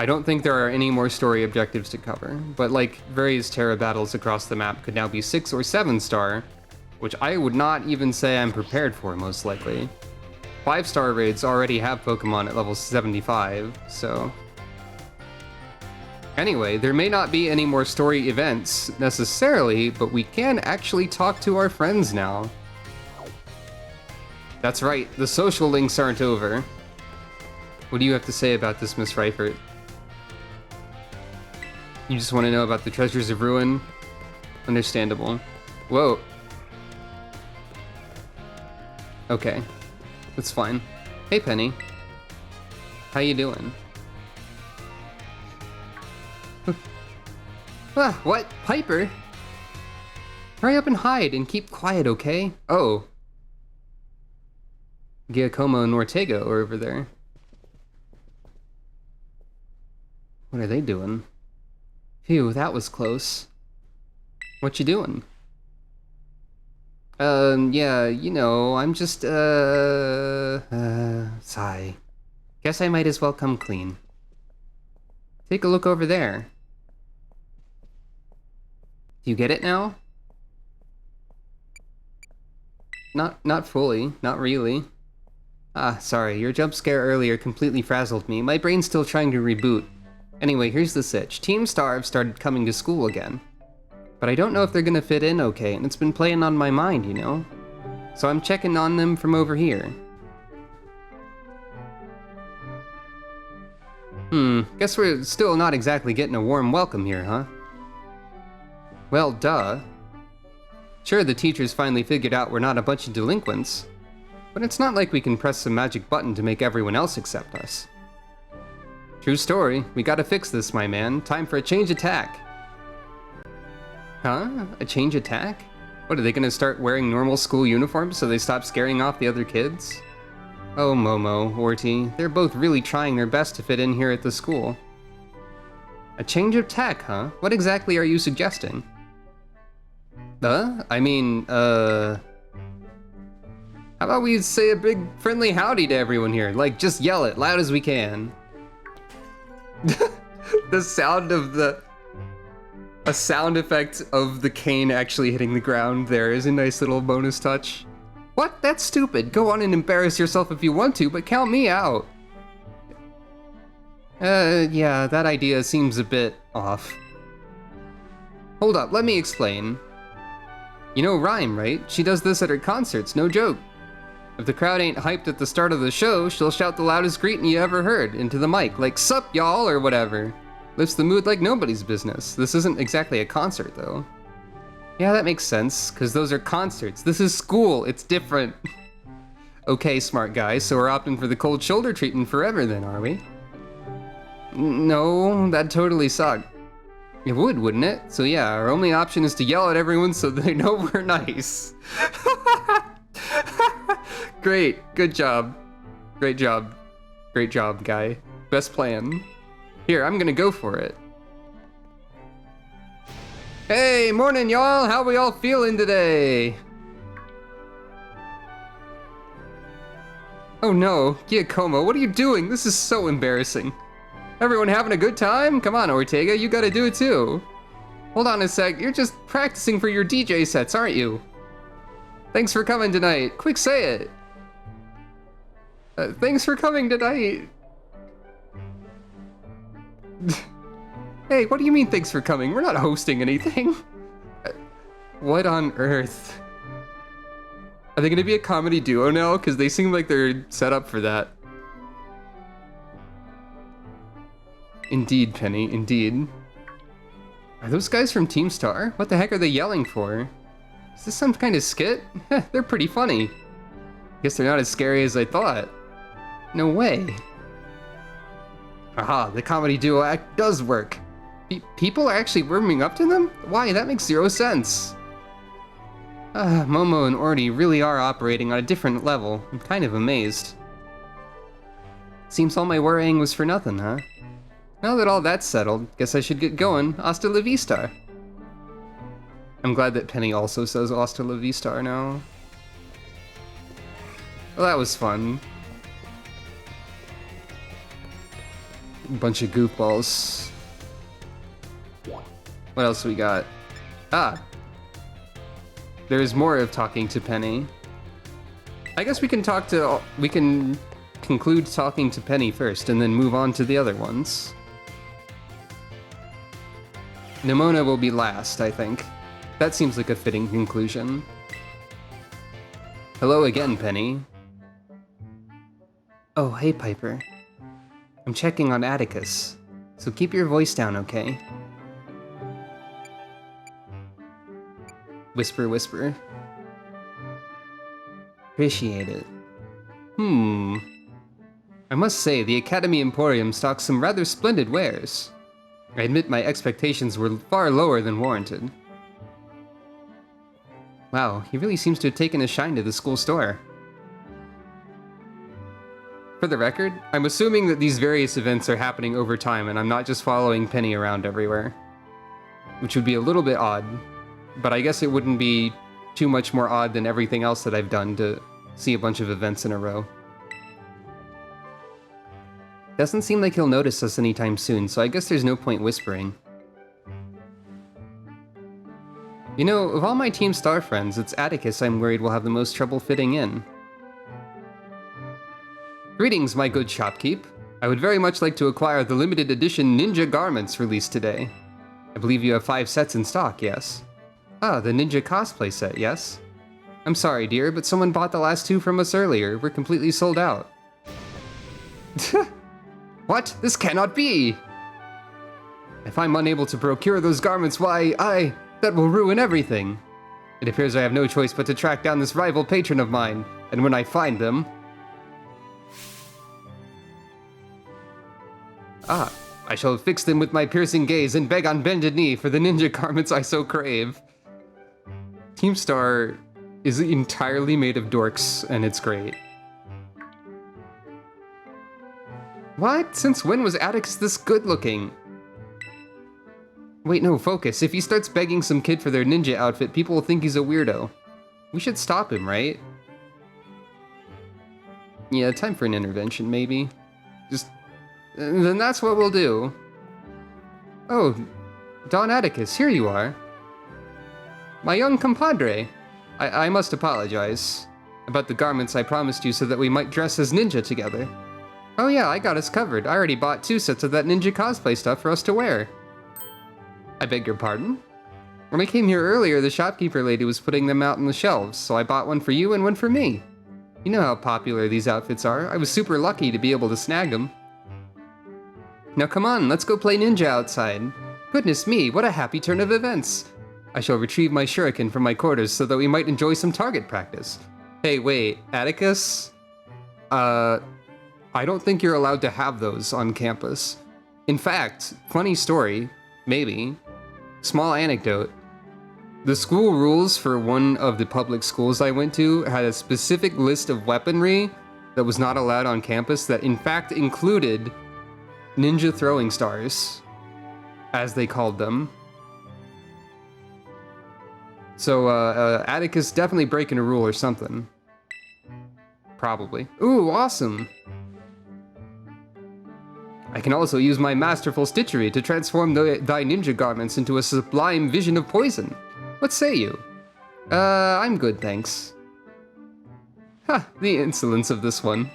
I don't think there are any more story objectives to cover, but like various Terra battles across the map could now be 6 or 7 star, which I would not even say I'm prepared for most likely. 5-star raids already have Pokemon at level 75, so... Anyway, there may not be any more story events necessarily, but we can actually talk to our friends now. That's right, the social links aren't over. What do you have to say about this, Miss Reifert? You just want to know about the Treasures of Ruin? Understandable. Whoa. Okay. That's fine. Hey, Penny. How you doing? Ah, what? Piper? Hurry up and hide and keep quiet, okay? Oh. Giacomo and Ortega are over there. What are they doing? Phew, that was close. What you doing? Yeah, you know, I'm just, sigh. Guess I might as well come clean. Take a look over there. Do you get it now? Not fully, not really. Ah, sorry, your jump scare earlier completely frazzled me. My brain's still trying to reboot. Anyway, here's the sitch. Team Star have started coming to school again. But I don't know if they're gonna fit in okay, and it's been playing on my mind, you know? So I'm checking on them from over here. Guess we're still not exactly getting a warm welcome here, huh? Well, duh. Sure, the teachers finally figured out we're not a bunch of delinquents, but it's not like we can press some magic button to make everyone else accept us. True story. We gotta fix this, my man. Time for a change attack. Huh? A change attack? What, are they gonna start wearing normal school uniforms so they stop scaring off the other kids? Oh, Momo, Orty, they're both really trying their best to fit in here at the school. A change of tack, huh? What exactly are you suggesting? I mean, how about we say a big friendly howdy to everyone here? Like, just yell it loud as we can. The sound of a sound effect of the cane actually hitting the ground there is a nice little bonus touch. What? That's stupid. Go on and embarrass yourself if you want to, but count me out. Yeah, that idea seems a bit off. Hold up, let me explain. You know Rhyme, right? She does this at her concerts, no joke. If the crowd ain't hyped at the start of the show, she'll shout the loudest greeting you ever heard into the mic, like "Sup, y'all," or whatever. Lifts the mood like nobody's business. This isn't exactly a concert, though. Yeah, that makes sense, because those are concerts. This is school, it's different. Okay, smart guy, so we're opting for the cold shoulder treatment forever then, are we? No, that'd totally suck. It would, wouldn't it? So yeah, our only option is to yell at everyone so they know we're nice. Great, good job. Great job. Great job, guy. Best plan. Here, I'm gonna go for it. Hey, morning y'all! How we all feeling today? Oh no, Giacomo, what are you doing? This is so embarrassing. Everyone having a good time? Come on, Ortega, you gotta do it too. Hold on a sec, you're just practicing for your DJ sets, aren't you? Thanks for coming tonight. Quick, say it. Thanks for coming tonight. Hey, what do you mean thanks for coming? We're not hosting anything. What on earth? Are they gonna be a comedy duo now? Because they seem like they're set up for that. Indeed, Penny, indeed. Are those guys from Team Star? What the heck are they yelling for? Is this some kind of skit? They're pretty funny. Guess they're not as scary as I thought. No way. Aha, the comedy duo act does work. People are actually warming up to them? Why? That makes zero sense. Momo and Orty really are operating on a different level. I'm kind of amazed. Seems all my worrying was for nothing, huh? Now that all that's settled, guess I should get going. Hasta la vista. I'm glad that Penny also says hasta la vista now. Well, that was fun. bunch of goofballs. What else we got? Ah! There's more of talking to Penny. I guess we can conclude talking to Penny first and then move on to the other ones. Nimona will be last, I think. That seems like a fitting conclusion. Hello again, Penny. Oh, hey, Piper. I'm checking on Atticus, so keep your voice down, okay? Whisper, whisper. Appreciate it. I must say, the Academy Emporium stocks some rather splendid wares. I admit my expectations were far lower than warranted. Wow, he really seems to have taken a shine to the school store. For the record, I'm assuming that these various events are happening over time and I'm not just following Penny around everywhere. Which would be a little bit odd, but I guess it wouldn't be too much more odd than everything else that I've done to see a bunch of events in a row. Doesn't seem like he'll notice us anytime soon, so I guess there's no point whispering. You know, of all my Team Star friends, it's Atticus I'm worried will have the most trouble fitting in. Greetings, my good shopkeep. I would very much like to acquire the limited edition ninja garments released today. I believe you have 5 sets in stock, yes? Ah, the ninja cosplay set, yes? I'm sorry, dear, but someone bought the last 2 from us earlier. We're completely sold out. What? This cannot be! If I'm unable to procure those garments, why, that will ruin everything. It appears I have no choice but to track down this rival patron of mine, and when I find them... I shall fix them with my piercing gaze and beg on bended knee for the ninja garments I so crave. Team Star is entirely made of dorks, and it's great. What? Since when was Atticus this good looking? Wait, no, focus. If he starts begging some kid for their ninja outfit, people will think he's a weirdo. We should stop him, right? Yeah, time for an intervention, maybe. Then that's what we'll do. Oh, Don Atticus, here you are. My young compadre. I must apologize about the garments I promised you so that we might dress as ninja together. Oh yeah, I got us covered. I already bought 2 sets of that ninja cosplay stuff for us to wear. I beg your pardon? When I came here earlier, the shopkeeper lady was putting them out on the shelves, so I bought one for you and one for me. You know how popular these outfits are. I was super lucky to be able to snag them. Now come on, let's go play ninja outside. Goodness me, what a happy turn of events. I shall retrieve my shuriken from my quarters so that we might enjoy some target practice. Hey, wait, Atticus? I don't think you're allowed to have those on campus. In fact, funny story, maybe, small anecdote. The school rules for one of the public schools I went to had a specific list of weaponry that was not allowed on campus that in fact included ninja throwing stars, as they called them. So, Atticus definitely breaking a rule or something. Probably. Ooh, awesome! I can also use my masterful stitchery to transform thy ninja garments into a sublime vision of poison. What say you? I'm good, thanks. Ha, the insolence of this one.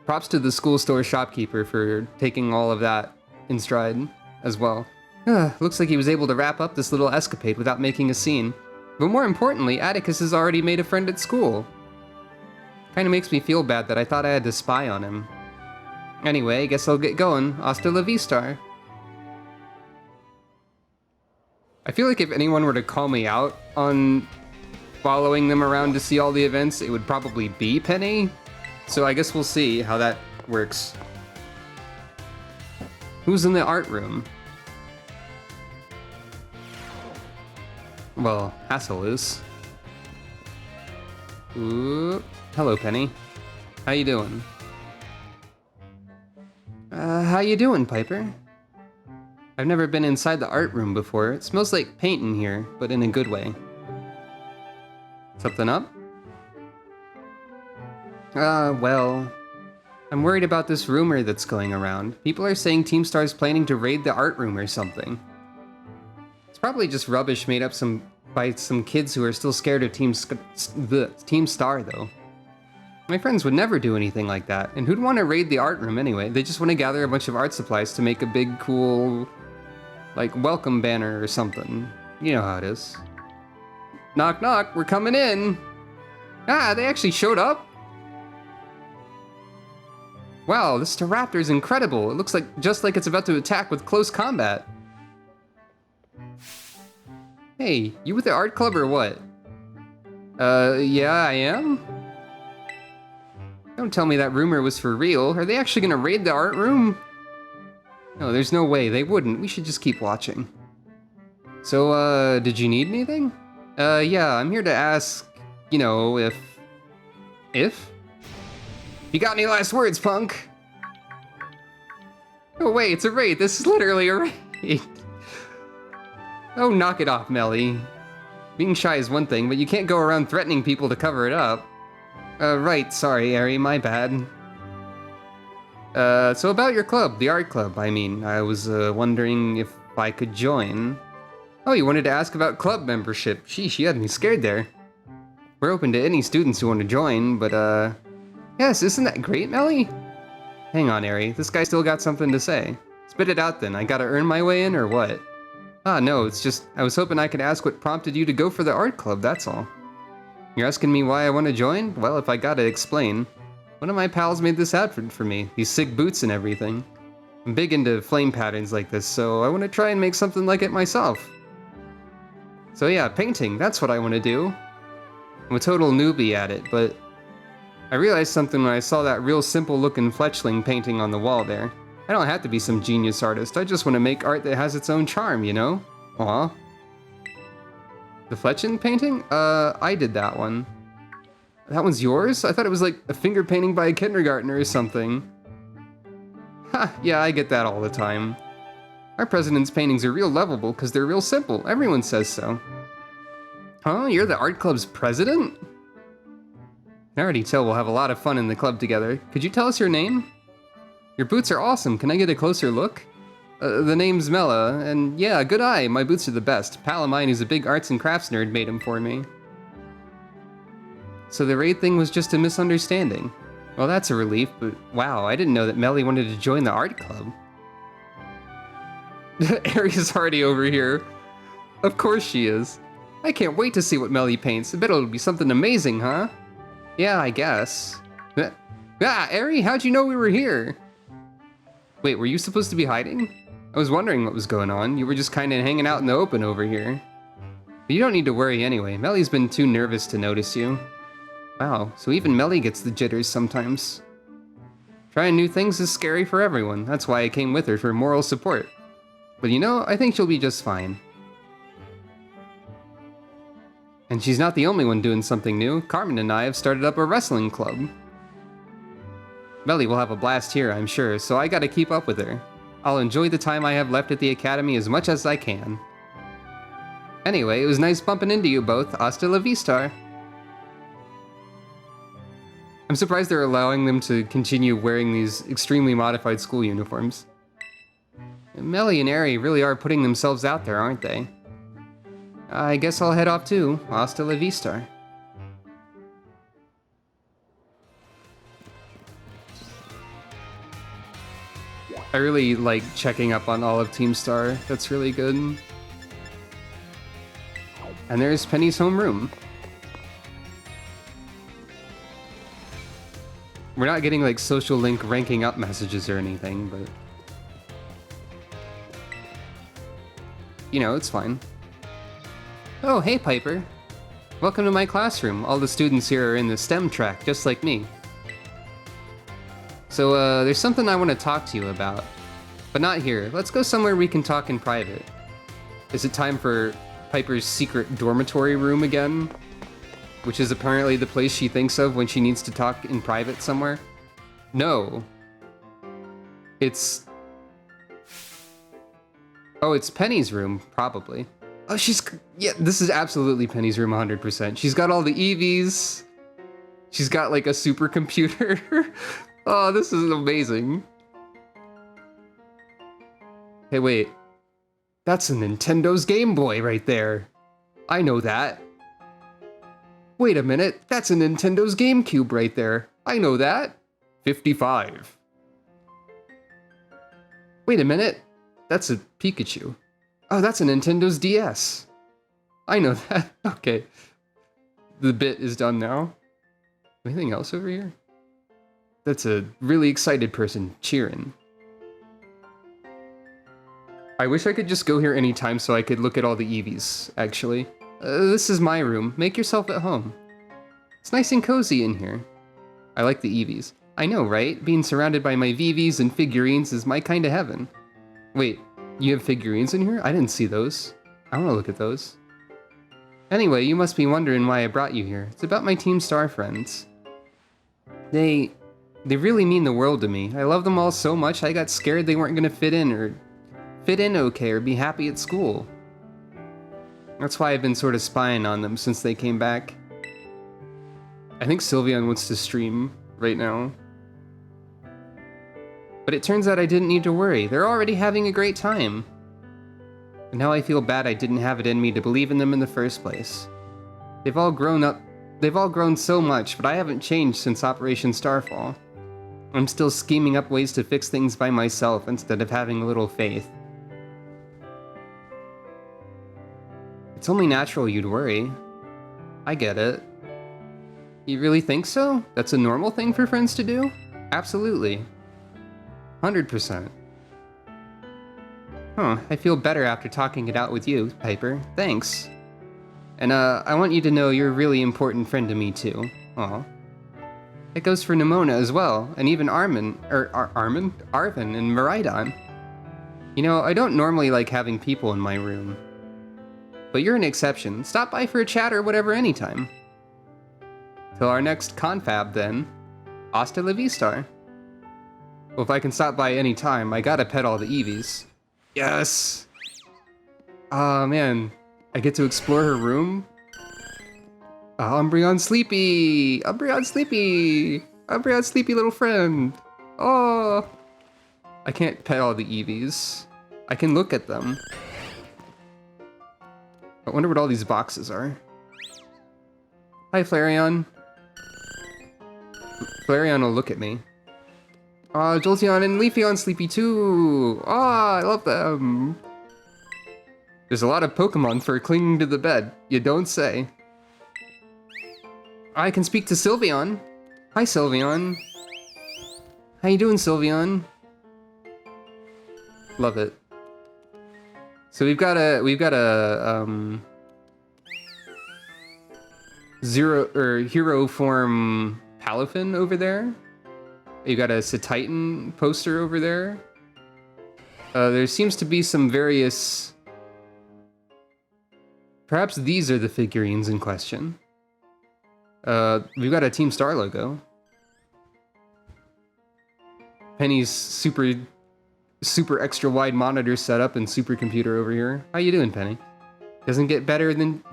Props to the school store shopkeeper for taking all of that in stride as well. Looks like he was able to wrap up this little escapade without making a scene. But more importantly, Atticus has already made a friend at school. Kinda makes me feel bad that I thought I had to spy on him. Anyway, guess I'll get going. Hasta la vista. I feel like if anyone were to call me out on following them around to see all the events, it would probably be Penny. So I guess we'll see how that works. Who's in the art room? Well, Hassel is. Ooh. Hello, Penny. How you doing? How you doing, Piper? I've never been inside the art room before. It smells like paint in here, but in a good way. Something up? Well, I'm worried about this rumor that's going around. People are saying Team Star's planning to raid the art room or something. It's probably just rubbish made up by some kids who are still scared of Team Star, though. My friends would never do anything like that, and who'd want to raid the art room anyway? They just want to gather a bunch of art supplies to make a big, cool, like, welcome banner or something. You know how it is. Knock, knock, we're coming in! Ah, they actually showed up? Wow, this Staraptor's incredible. It looks like just like it's about to attack with close combat. Hey, you with the art club or what? Yeah, I am? Don't tell me that rumor was for real. Are they actually gonna raid the art room? No, there's no way. They wouldn't. We should just keep watching. So, did you need anything? Yeah, I'm here to ask, you know, if? You got any last words, punk? Oh wait, it's a raid. This is literally a raid. Oh, knock it off, Melly. Being shy is one thing, but you can't go around threatening people to cover it up. Right, sorry, Ari, my bad. So about your club, the art club, I mean, I was, wondering if I could join. Oh, you wanted to ask about club membership. Sheesh, you had me scared there. We're open to any students who want to join, but, yes, isn't that great, Melly? Hang on, Ari, this guy still got something to say. Spit it out then, I gotta earn my way in, or what? Ah, no, it's just, I was hoping I could ask what prompted you to go for the art club, that's all. You're asking me why I want to join? Well, if I gotta explain. One of my pals made this outfit for me, these sick boots and everything. I'm big into flame patterns like this, so I want to try and make something like it myself. So yeah, painting, that's what I want to do. I'm a total newbie at it, but I realized something when I saw that real simple looking fletchling painting on the wall there. I don't have to be some genius artist, I just want to make art that has its own charm, you know? Aw. The Fletching painting? I did that one. That one's yours? I thought it was like a finger painting by a kindergartner or something. Ha, yeah, I get that all the time. Our president's paintings are real lovable because they're real simple. Everyone says so. Huh? You're the art club's president? I can already tell we'll have a lot of fun in the club together. Could you tell us your name? Your boots are awesome. Can I get a closer look? The name's Mela, and yeah, good eye. My boots are the best. Pal of mine who's a big arts and crafts nerd made them for me. So the raid thing was just a misunderstanding. Well, that's a relief, but wow, I didn't know that Melly wanted to join the art club. Ari's already over here. Of course she is. I can't wait to see what Melly paints. I bet it'll be something amazing, huh? Yeah, I guess. Ah, Ari, how'd you know we were here? Wait, were you supposed to be hiding? I was wondering what was going on. You were just kind of hanging out in the open over here. But you don't need to worry anyway. Melly's been too nervous to notice you. Wow, so even Melly gets the jitters sometimes. Trying new things is scary for everyone. That's why I came with her for moral support. But you know, I think she'll be just fine. And she's not the only one doing something new. Carmen and I have started up a wrestling club. Melly will have a blast here, I'm sure, so I gotta keep up with her. I'll enjoy the time I have left at the academy as much as I can. Anyway, it was nice bumping into you both. Hasta la vista. I'm surprised they're allowing them to continue wearing these extremely modified school uniforms. Melly and Ari really are putting themselves out there, aren't they? I guess I'll head off too. Hasta la vista. I really like checking up on all of Team Star. That's really good. And there's Penny's homeroom. We're not getting like social link ranking up messages or anything, but you know, it's fine. Oh, hey Piper. Welcome to my classroom. All the students here are in the STEM track, just like me. So, there's something I want to talk to you about. But not here. Let's go somewhere we can talk in private. Is it time for Piper's secret dormitory room again? Which is apparently the place she thinks of when she needs to talk in private somewhere? No. It's... Oh, it's Penny's room, probably. Oh, yeah, this is absolutely Penny's room 100%. She's got all the EVs. She's got like a supercomputer. Oh, this is amazing. Hey, wait. That's a Nintendo's Game Boy right there. I know that. Wait a minute. That's a Nintendo's GameCube right there. I know that. 55. Wait a minute. That's a Pikachu. Oh, that's a Nintendo's DS. I know that. Okay. The bit is done now. Anything else over here? That's a really excited person cheering. I wish I could just go here anytime so I could look at all the Eevees, actually. This is my room. Make yourself at home. It's nice and cozy in here. I like the Eevees. I know, right? Being surrounded by my VVs and figurines is my kind of heaven. Wait, you have figurines in here? I didn't see those. I want to look at those. Anyway, you must be wondering why I brought you here. It's about my Team Star friends. They really mean the world to me. I love them all so much I got scared they weren't gonna fit in okay or be happy at school. That's why I've been sort of spying on them since they came back. I think Sylveon wants to stream right now. But it turns out I didn't need to worry. They're already having a great time. And now I feel bad I didn't have it in me to believe in them in the first place. They've all grown so much, but I haven't changed since Operation Starfall. I'm still scheming up ways to fix things by myself instead of having a little faith. It's only natural you'd worry. I get it. You really think so? That's a normal thing for friends to do? Absolutely. 100%. Huh, I feel better after talking it out with you, Piper. Thanks. And I want you to know you're a really important friend to me too. Aw. It goes for Nimona as well, and even Arvin and Miraidon. You know, I don't normally like having people in my room. But you're an exception. Stop by for a chat or whatever anytime. Till our next confab then. Hasta la vista. Well, if I can stop by any time, I gotta pet all the Eevees. Yes! Oh man, I get to explore her room? Umbreon Sleepy! Umbreon Sleepy! Umbreon Sleepy little friend! Oh! I can't pet all the Eevees. I can look at them. I wonder what all these boxes are. Hi, Flareon. Flareon will look at me. Jolteon and Leafeon Sleepy too! I love them! There's a lot of Pokemon for clinging to the bed. You don't say. I can speak to Sylveon. Hi, Sylveon. How you doing, Sylveon? Love it. So we've got a hero form Palafin over there. You got a Cetitan poster over there. There seems to be some various. Perhaps these are the figurines in question. We've got a Team Star logo. Penny's super extra wide monitor setup and supercomputer over here. How you doing, Penny? Doesn't get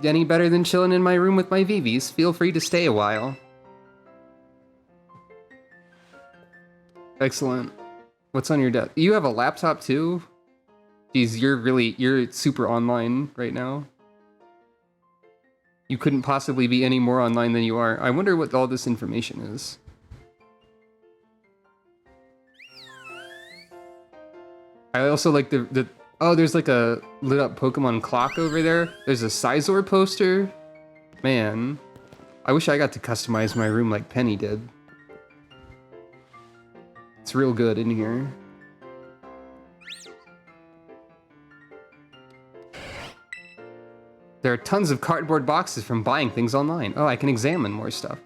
any better than chilling in my room with my VVs. Feel free to stay a while. Excellent. What's on your desk? You have a laptop too? Geez, you're super online right now. You couldn't possibly be any more online than you are. I wonder what all this information is. I also like oh, there's like a lit up Pokemon clock over there. There's a Scizor poster. Man, I wish I got to customize my room like Penny did. It's real good in here. There are tons of cardboard boxes from buying things online. Oh, I can examine more stuff.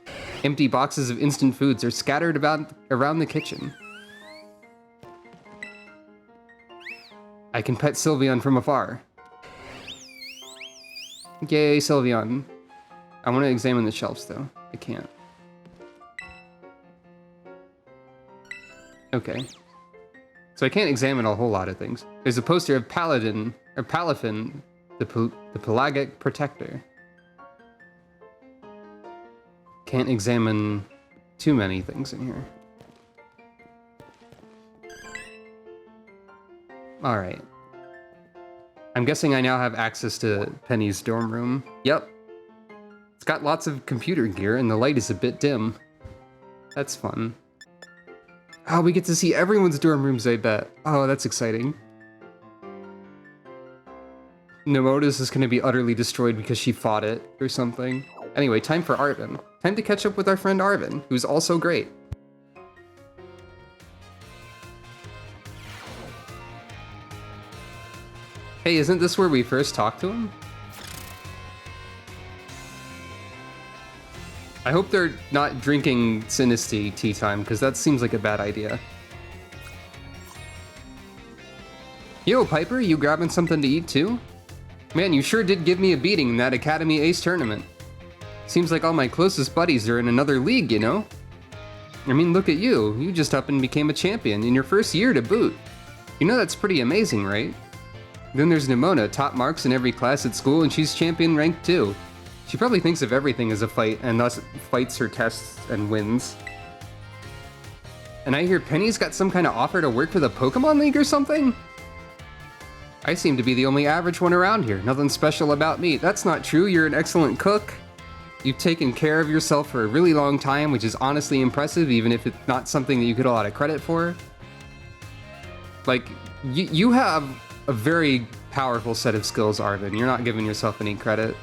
Empty boxes of instant foods are scattered around the kitchen. I can pet Sylveon from afar. Yay, Sylveon. I want to examine the shelves, though. I can't. Okay. So I can't examine a whole lot of things. There's a poster of Palafin, the Pelagic Protector. Can't examine too many things in here. Alright. I'm guessing I now have access to Penny's dorm room. Yep. It's got lots of computer gear and the light is a bit dim. That's fun. Oh, we get to see everyone's dorm rooms, I bet. Oh, that's exciting. Nemota's is going to be utterly destroyed because she fought it or something. Anyway, time for Arvin. Time to catch up with our friend Arvin, who's also great. Hey, isn't this where we first talked to him? I hope they're not drinking Sinisty tea time, because that seems like a bad idea. Yo, Piper, you grabbing something to eat too? Man, you sure did give me a beating in that Academy Ace tournament. Seems like all my closest buddies are in another league, you know? I mean, look at you. You just up and became a champion in your first year to boot. You know that's pretty amazing, right? Then there's Nimona, top marks in every class at school, and she's champion ranked too. She probably thinks of everything as a fight, and thus fights her tests and wins. And I hear Penny's got some kind of offer to work for the Pokemon League or something? I seem to be the only average one around here. Nothing special about me. That's not true. You're an excellent cook. You've taken care of yourself for a really long time, which is honestly impressive, even if it's not something that you get a lot of credit for. Like, you have a very powerful set of skills, Arvin. You're not giving yourself any credit.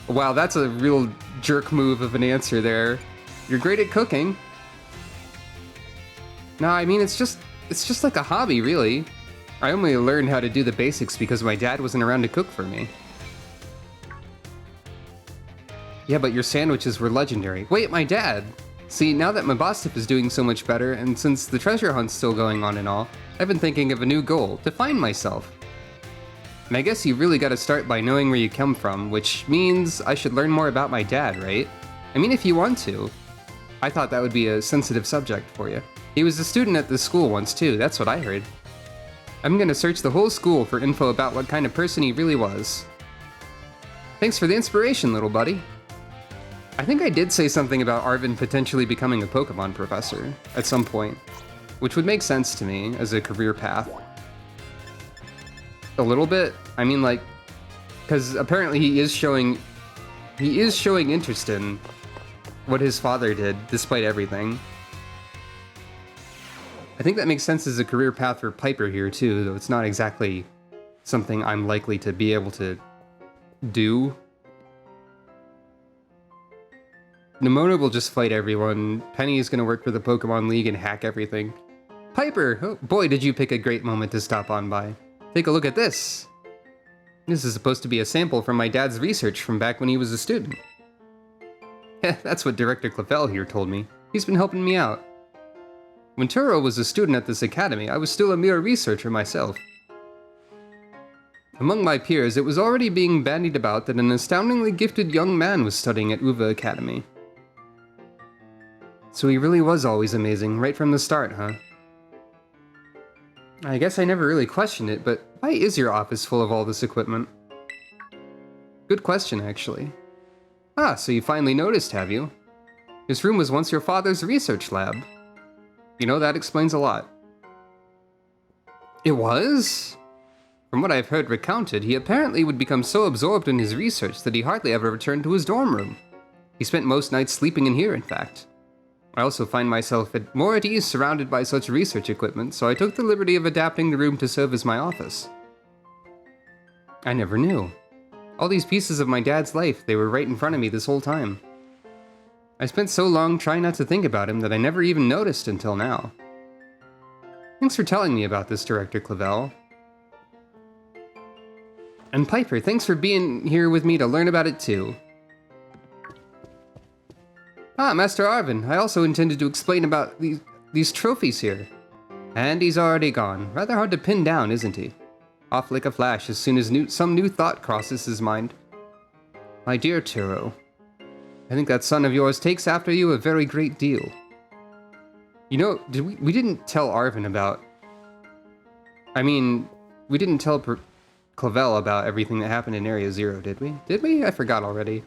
Wow, that's a real jerk move of an answer there. You're great at cooking. No, I mean, it's just like a hobby, really. I only learned how to do the basics because my dad wasn't around to cook for me. Yeah, but your sandwiches were legendary. Wait, my dad! See, now that my Bostip is doing so much better, and since the treasure hunt's still going on and all, I've been thinking of a new goal, to find myself. And I guess you really gotta start by knowing where you come from, which means I should learn more about my dad, right? I mean, if you want to. I thought that would be a sensitive subject for you. He was a student at this school once too, that's what I heard. I'm gonna search the whole school for info about what kind of person he really was. Thanks for the inspiration, little buddy. I think I did say something about Arvin potentially becoming a Pokemon professor at some point, which would make sense to me as a career path. A little bit. I mean, like, because apparently he is showing interest in what his father did, despite everything. I think that makes sense as a career path for Piper here too, though it's not exactly something I'm likely to be able to do. Nimona will just fight everyone. Penny is going to work for the Pokemon League and hack everything. Piper! Oh, boy, did you pick a great moment to stop on by. Take a look at this. This is supposed to be a sample from my dad's research from back when he was a student. Heh, that's what Director Clavel here told me. He's been helping me out. When Turo was a student at this academy, I was still a mere researcher myself. Among my peers, it was already being bandied about that an astoundingly gifted young man was studying at Uva Academy. So he really was always amazing, right from the start, huh? I guess I never really questioned it, but why is your office full of all this equipment? Good question, actually. Ah, so you finally noticed, have you? This room was once your father's research lab. You know, that explains a lot. It was? From what I've heard recounted, he apparently would become so absorbed in his research that he hardly ever returned to his dorm room. He spent most nights sleeping in here, in fact. I also find myself more at ease surrounded by such research equipment, so I took the liberty of adapting the room to serve as my office. I never knew. All these pieces of my dad's life, they were right in front of me this whole time. I spent so long trying not to think about him that I never even noticed until now. Thanks for telling me about this, Director Clavel. And Piper, thanks for being here with me to learn about it too. Ah, Master Arvin, I also intended to explain about these trophies here. And he's already gone. Rather hard to pin down, isn't he? Off like a flash as soon as some new thought crosses his mind. My dear Turo, I think that son of yours takes after you a very great deal. You know, we didn't tell Arvin about... I mean, we didn't tell Clavel about everything that happened in Area Zero, did we? Did we? I forgot already.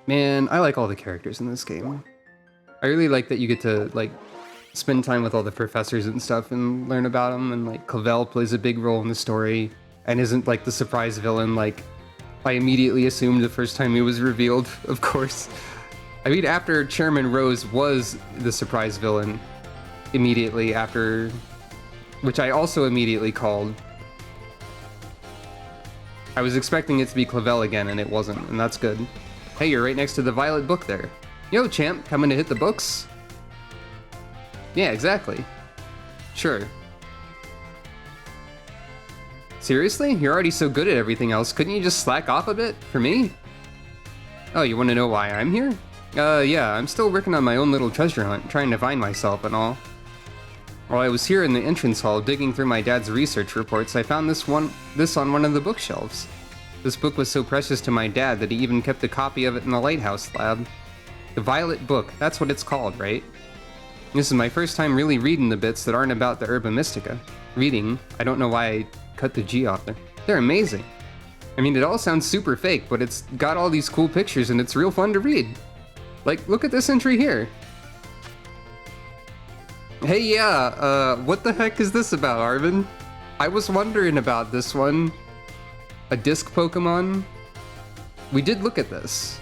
Man, I like all the characters in this game. I really like that you get to, like, spend time with all the professors and stuff and learn about them. And like Clavel plays a big role in the story and isn't like the surprise villain like I immediately assumed the first time he was revealed, of course. I mean, after Chairman Rose was the surprise villain immediately after, which I also immediately called. I was expecting it to be Clavel again, and it wasn't, and that's good. Hey, you're right next to the violet book there. Yo, champ, coming to hit the books? Yeah, exactly. Sure. Seriously? You're already so good at everything else. Couldn't you just slack off a bit for me? Oh, you want to know why I'm here? Yeah, I'm still working on my own little treasure hunt, trying to find myself and all. While I was here in the entrance hall digging through my dad's research reports, I found this on one of the bookshelves. This book was so precious to my dad that he even kept a copy of it in the lighthouse lab. The Violet Book, that's what it's called, right? This is my first time really reading the bits that aren't about the Herba Mystica. Reading, I don't know why I cut the G off there. They're amazing. I mean, it all sounds super fake, but it's got all these cool pictures and it's real fun to read. Like, look at this entry here. Hey, yeah, what the heck is this about, Arvin? I was wondering about this one. A disc Pokemon? We did look at this.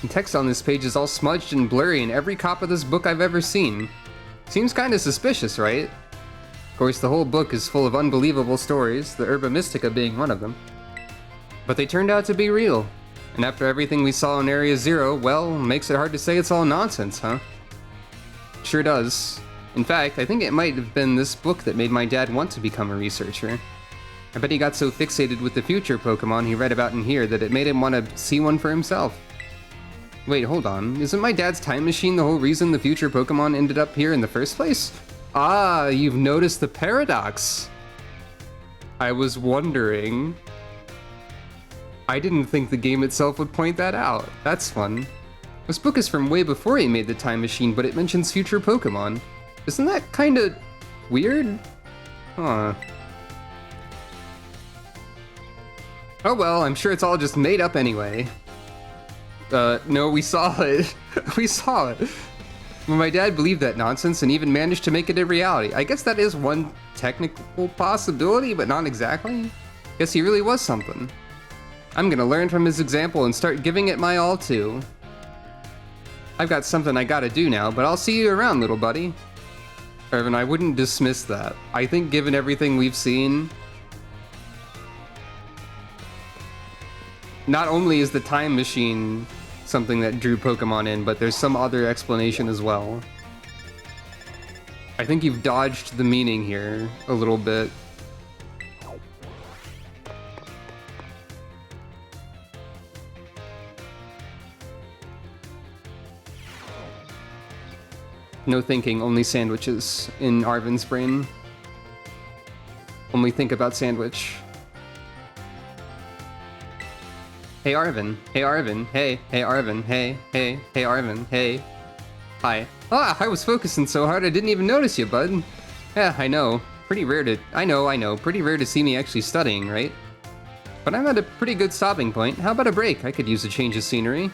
The text on this page is all smudged and blurry in every copy of this book I've ever seen. Seems kinda suspicious, right? Of course, the whole book is full of unbelievable stories, the Herba Mystica being one of them. But they turned out to be real. And after everything we saw in Area Zero, well, makes it hard to say it's all nonsense, huh? Sure does. In fact, I think it might have been this book that made my dad want to become a researcher. I bet he got so fixated with the future Pokemon he read about in here that it made him want to see one for himself. Wait, hold on. Isn't my dad's time machine the whole reason the future Pokemon ended up here in the first place? Ah, you've noticed the paradox. I was wondering. I didn't think the game itself would point that out. That's fun. This book is from way before he made the time machine, but it mentions future Pokemon. Isn't that kinda weird? Huh. Oh well, I'm sure it's all just made up anyway. No, we saw it. We saw it. Well, my dad believed that nonsense and even managed to make it a reality. I guess that is one technical possibility, but not exactly. Guess he really was something. I'm gonna learn from his example and start giving it my all too. I've got something I gotta do now, but I'll see you around, little buddy. Irvin, I wouldn't dismiss that. I think given everything we've seen, not only is the time machine something that drew Pokemon in, but there's some other explanation as well. I think you've dodged the meaning here a little bit. No thinking, only sandwiches in Arvin's brain. Only think about sandwich. Hey Arvin, hey Arvin, hey Arvin, hey Arvin, hey. Hi. Ah, I was focusing so hard I didn't even notice you, bud. Yeah, I know. Pretty rare to, I know, pretty rare to see me actually studying, right? But I'm at a pretty good stopping point. How about a break? I could use a change of scenery.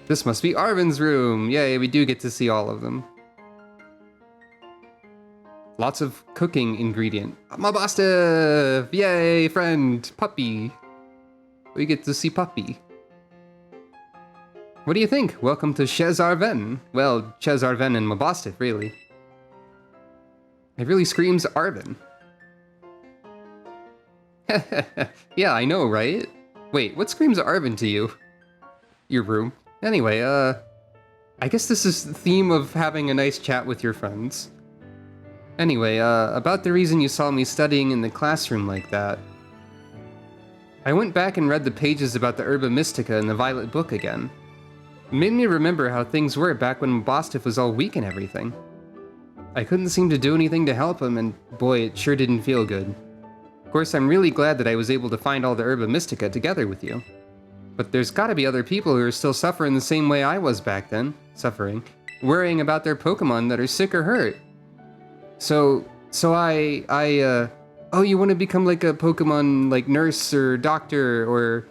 This must be Arvin's room. Yay, we do get to see all of them. Lots of cooking ingredient. Mabostif! Yay, friend! Puppy! We get to see Puppy. What do you think? Welcome to Chez Arven. Well, Chez Arven and Mabostif, really. It really screams Arven. Yeah, I know, right? Wait, what screams Arven to you? Your room. Anyway, I guess this is the theme of having a nice chat with your friends. Anyway, about the reason you saw me studying in the classroom like that. I went back and read the pages about the Herba Mystica in the Violet Book again. It made me remember how things were back when Mabostif was all weak and everything. I couldn't seem to do anything to help him, and boy, it sure didn't feel good. Of course, I'm really glad that I was able to find all the Herba Mystica together with you. But there's gotta be other people who are still suffering the same way I was back then, worrying about their Pokemon that are sick or hurt. So oh, you want to become like a Pokemon, like nurse or doctor or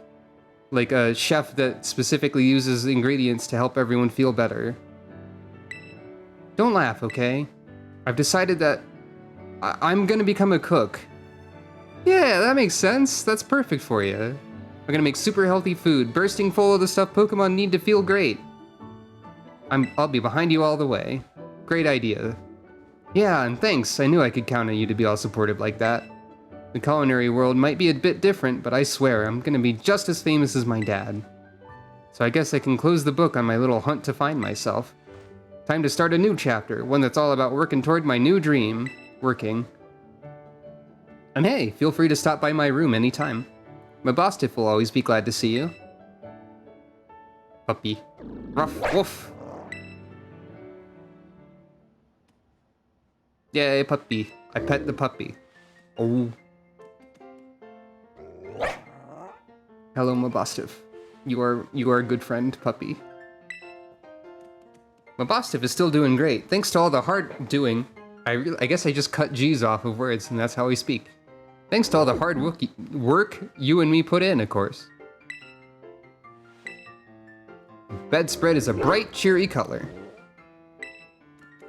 Like a chef that specifically uses ingredients to help everyone feel better. Don't laugh, okay? I've decided that I'm gonna become a cook. Yeah, that makes sense. That's perfect for you. I'm gonna make super healthy food, bursting full of the stuff Pokemon need to feel great. I'll be behind you all the way. Great idea. Yeah, and thanks. I knew I could count on you to be all supportive like that. The culinary world might be a bit different, but I swear I'm gonna be just as famous as my dad. So I guess I can close the book on my little hunt to find myself. Time to start a new chapter, one that's all about working toward my new dream. Working. And hey, feel free to stop by my room anytime. Mabostiff will always be glad to see you. Puppy. Ruff, woof. Yay, puppy. I pet the puppy. Oh. Hello, Mabostiff. You are a good friend, puppy. Mabostiff is still doing great. Thanks to all the hard doing. I guess I just cut G's off of words, and that's how we speak. Thanks to all the hard work you and me put in, of course. Bedspread is a bright, cheery color.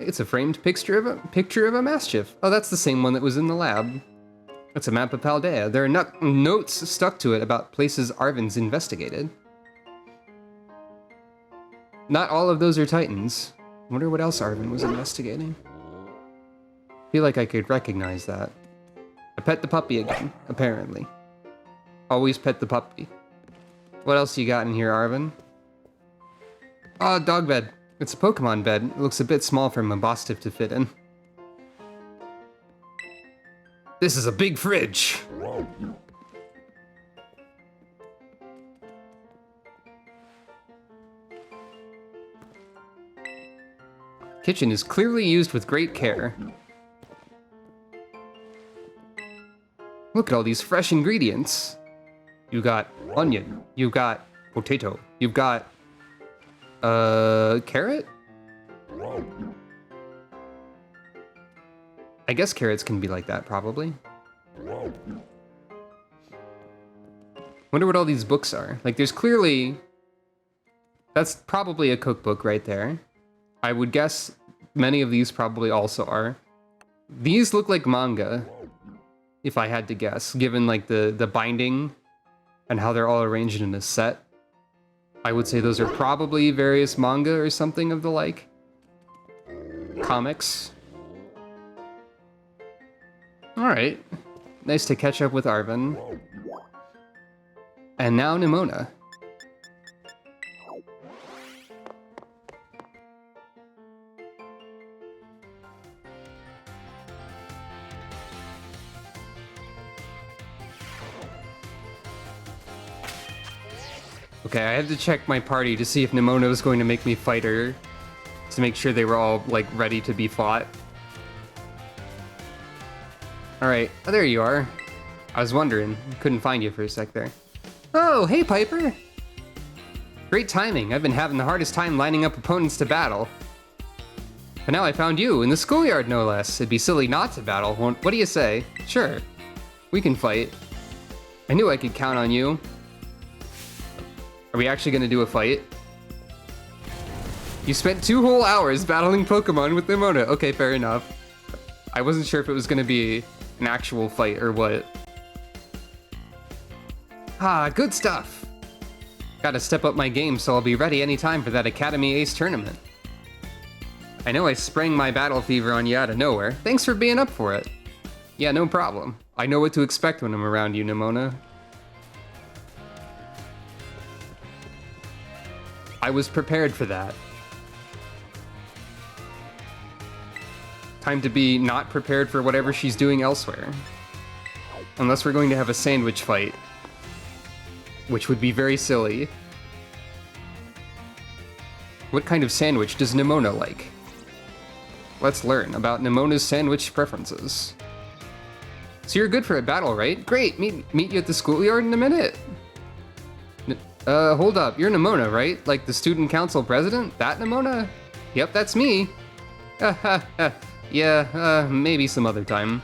It's a framed picture of a Mastiff. Oh, that's the same one that was in the lab. That's a map of Paldea. There are notes stuck to it about places Arven's investigated. Not all of those are Titans. Wonder what else Arven was investigating. Feel like I could recognize that. I pet the puppy again, apparently. Always pet the puppy. What else you got in here, Arven? Ah, dog bed. It's a Pokemon bed. It looks a bit small for Mabostiff to fit in. This is a big fridge! Kitchen is clearly used with great care. Look at all these fresh ingredients. You got onion, you've got potato, you've got carrot? I guess carrots can be like that, probably. Wonder what all these books are. Like, there's clearly... That's probably a cookbook right there. I would guess many of these probably also are. These look like manga, if I had to guess, given like the binding and how they're all arranged in a set. I would say those are probably various manga or something of the like. Comics. Alright. Nice to catch up with Arven. And now Nimona. Okay, I had to check my party to see if Nimona was going to make me fight her, to make sure they were all, like, ready to be fought. Alright, oh, there you are. I was wondering, couldn't find you for a sec there. Oh, hey Piper! Great timing, I've been having the hardest time lining up opponents to battle. But now I found you, in the schoolyard no less. It'd be silly not to battle, what do you say? Sure, we can fight. I knew I could count on you. Are we actually gonna do a fight? You spent 2 whole hours battling Pokemon with Nimona. Okay, fair enough. I wasn't sure if it was gonna be an actual fight or what. Ah, good stuff. Gotta step up my game so I'll be ready anytime for that Academy Ace tournament. I know I sprang my battle fever on you out of nowhere. Thanks for being up for it. Yeah, no problem. I know what to expect when I'm around you, Nimona. I was prepared for that. Time to be not prepared for whatever she's doing elsewhere. Unless we're going to have a sandwich fight. Which would be very silly. What kind of sandwich does Nimona like? Let's learn about Nimona's sandwich preferences. So you're good for a battle, right? Great, meet you at the schoolyard in a minute. Hold up, you're Nimona, right? Like the student council president? That Nimona? Yep, that's me. Yeah, maybe some other time.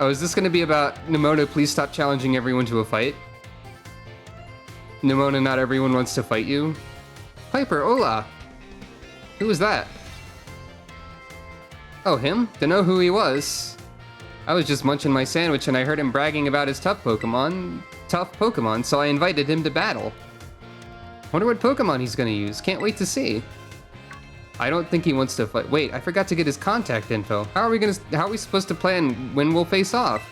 Oh, is this gonna be about Nimona, please stop challenging everyone to a fight? Nimona, not everyone wants to fight you. Piper, hola! Who was that? Oh, him? Dunno who he was. I was just munching my sandwich and I heard him bragging about his tough Pokemon, so I invited him to battle. Wonder what Pokemon he's gonna use. Can't wait to see. I don't think he wants to fight. Wait, I forgot to get his contact info. How are we supposed to plan when we'll face off?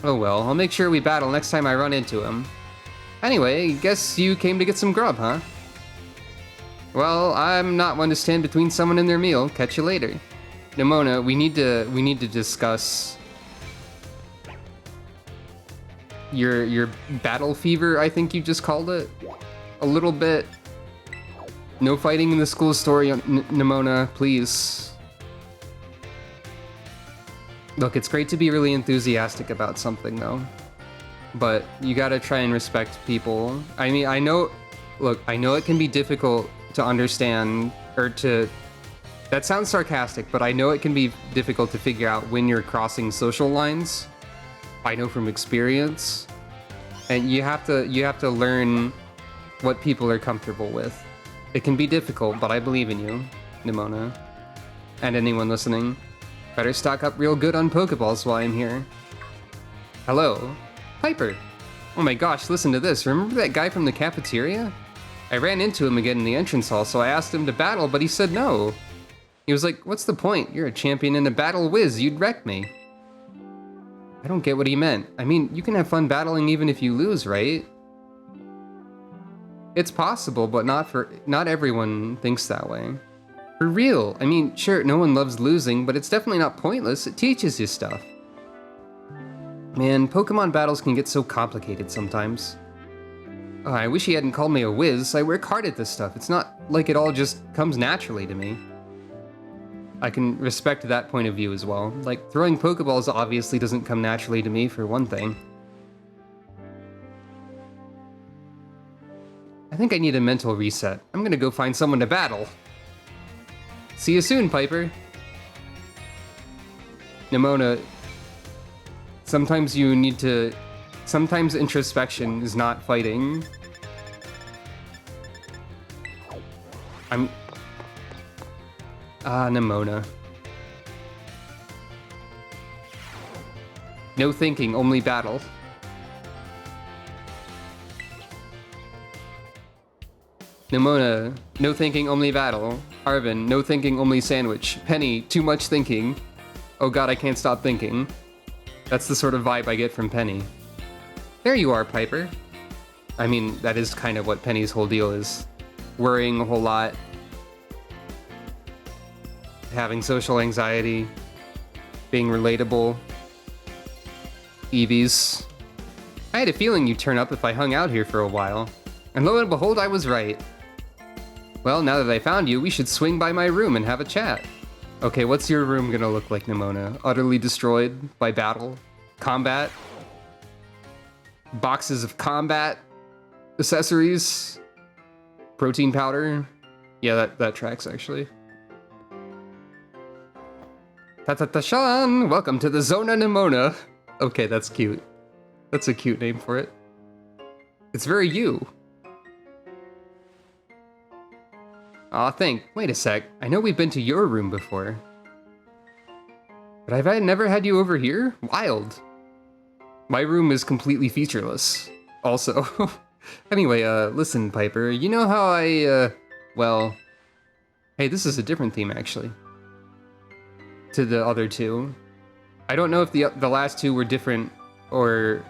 Oh well, I'll make sure we battle next time I run into him. Anyway, guess you came to get some grub, huh? Well, I'm not one to stand between someone and their meal. Catch you later. Nimona, we need to discuss your battle fever, I think you just called it. A little bit. No fighting in the school story, Nimona, please. Look, it's great to be really enthusiastic about something, though. But you gotta try and respect people. I mean, I know it can be difficult to understand, or to... That sounds sarcastic, but I know it can be difficult to figure out when you're crossing social lines. I know from experience. And you have to learn what people are comfortable with. It can be difficult, but I believe in you, Nimona. And anyone listening. Better stock up real good on Pokeballs while I'm here. Hello? Piper! Oh my gosh, listen to this. Remember that guy from the cafeteria? I ran into him again in the entrance hall, so I asked him to battle, but he said no. He was like, what's the point? You're a champion in a battle whiz, you'd wreck me. I don't get what he meant. I mean, you can have fun battling even if you lose, right? It's possible, but not everyone thinks that way. For real. I mean, sure, no one loves losing, but it's definitely not pointless. It teaches you stuff. Man, Pokemon battles can get so complicated sometimes. Oh, I wish he hadn't called me a whiz. I work hard at this stuff. It's not like it all just comes naturally to me. I can respect that point of view as well. Like, throwing Pokeballs obviously doesn't come naturally to me, for one thing. I think I need a mental reset. I'm gonna go find someone to battle. See you soon, Piper. Nimona, sometimes introspection is not fighting. Nimona. No thinking, only battle. Nimona, no thinking, only battle. Arvin, no thinking, only sandwich. Penny, too much thinking. Oh god, I can't stop thinking. That's the sort of vibe I get from Penny. There you are, Piper. I mean, that is kind of what Penny's whole deal is. Worrying a whole lot. Having social anxiety. Being relatable. Eevees. I had a feeling you'd turn up if I hung out here for a while. And lo and behold, I was right. Well, now that I found you, we should swing by my room and have a chat. Okay, what's your room gonna look like, Nimona? Utterly destroyed by battle? Combat? Boxes of combat accessories? Protein powder? Yeah, that tracks, actually. Ta-ta-ta-shan! Welcome to the Zona Nimona! Okay, that's cute. That's a cute name for it. It's very you. Aw, wait a sec. I know we've been to your room before. But have I never had you over here? Wild. My room is completely featureless. Also. Anyway, listen, Piper. You know how well... Hey, this is a different theme, actually. To the other two. I don't know if the last two were different, or...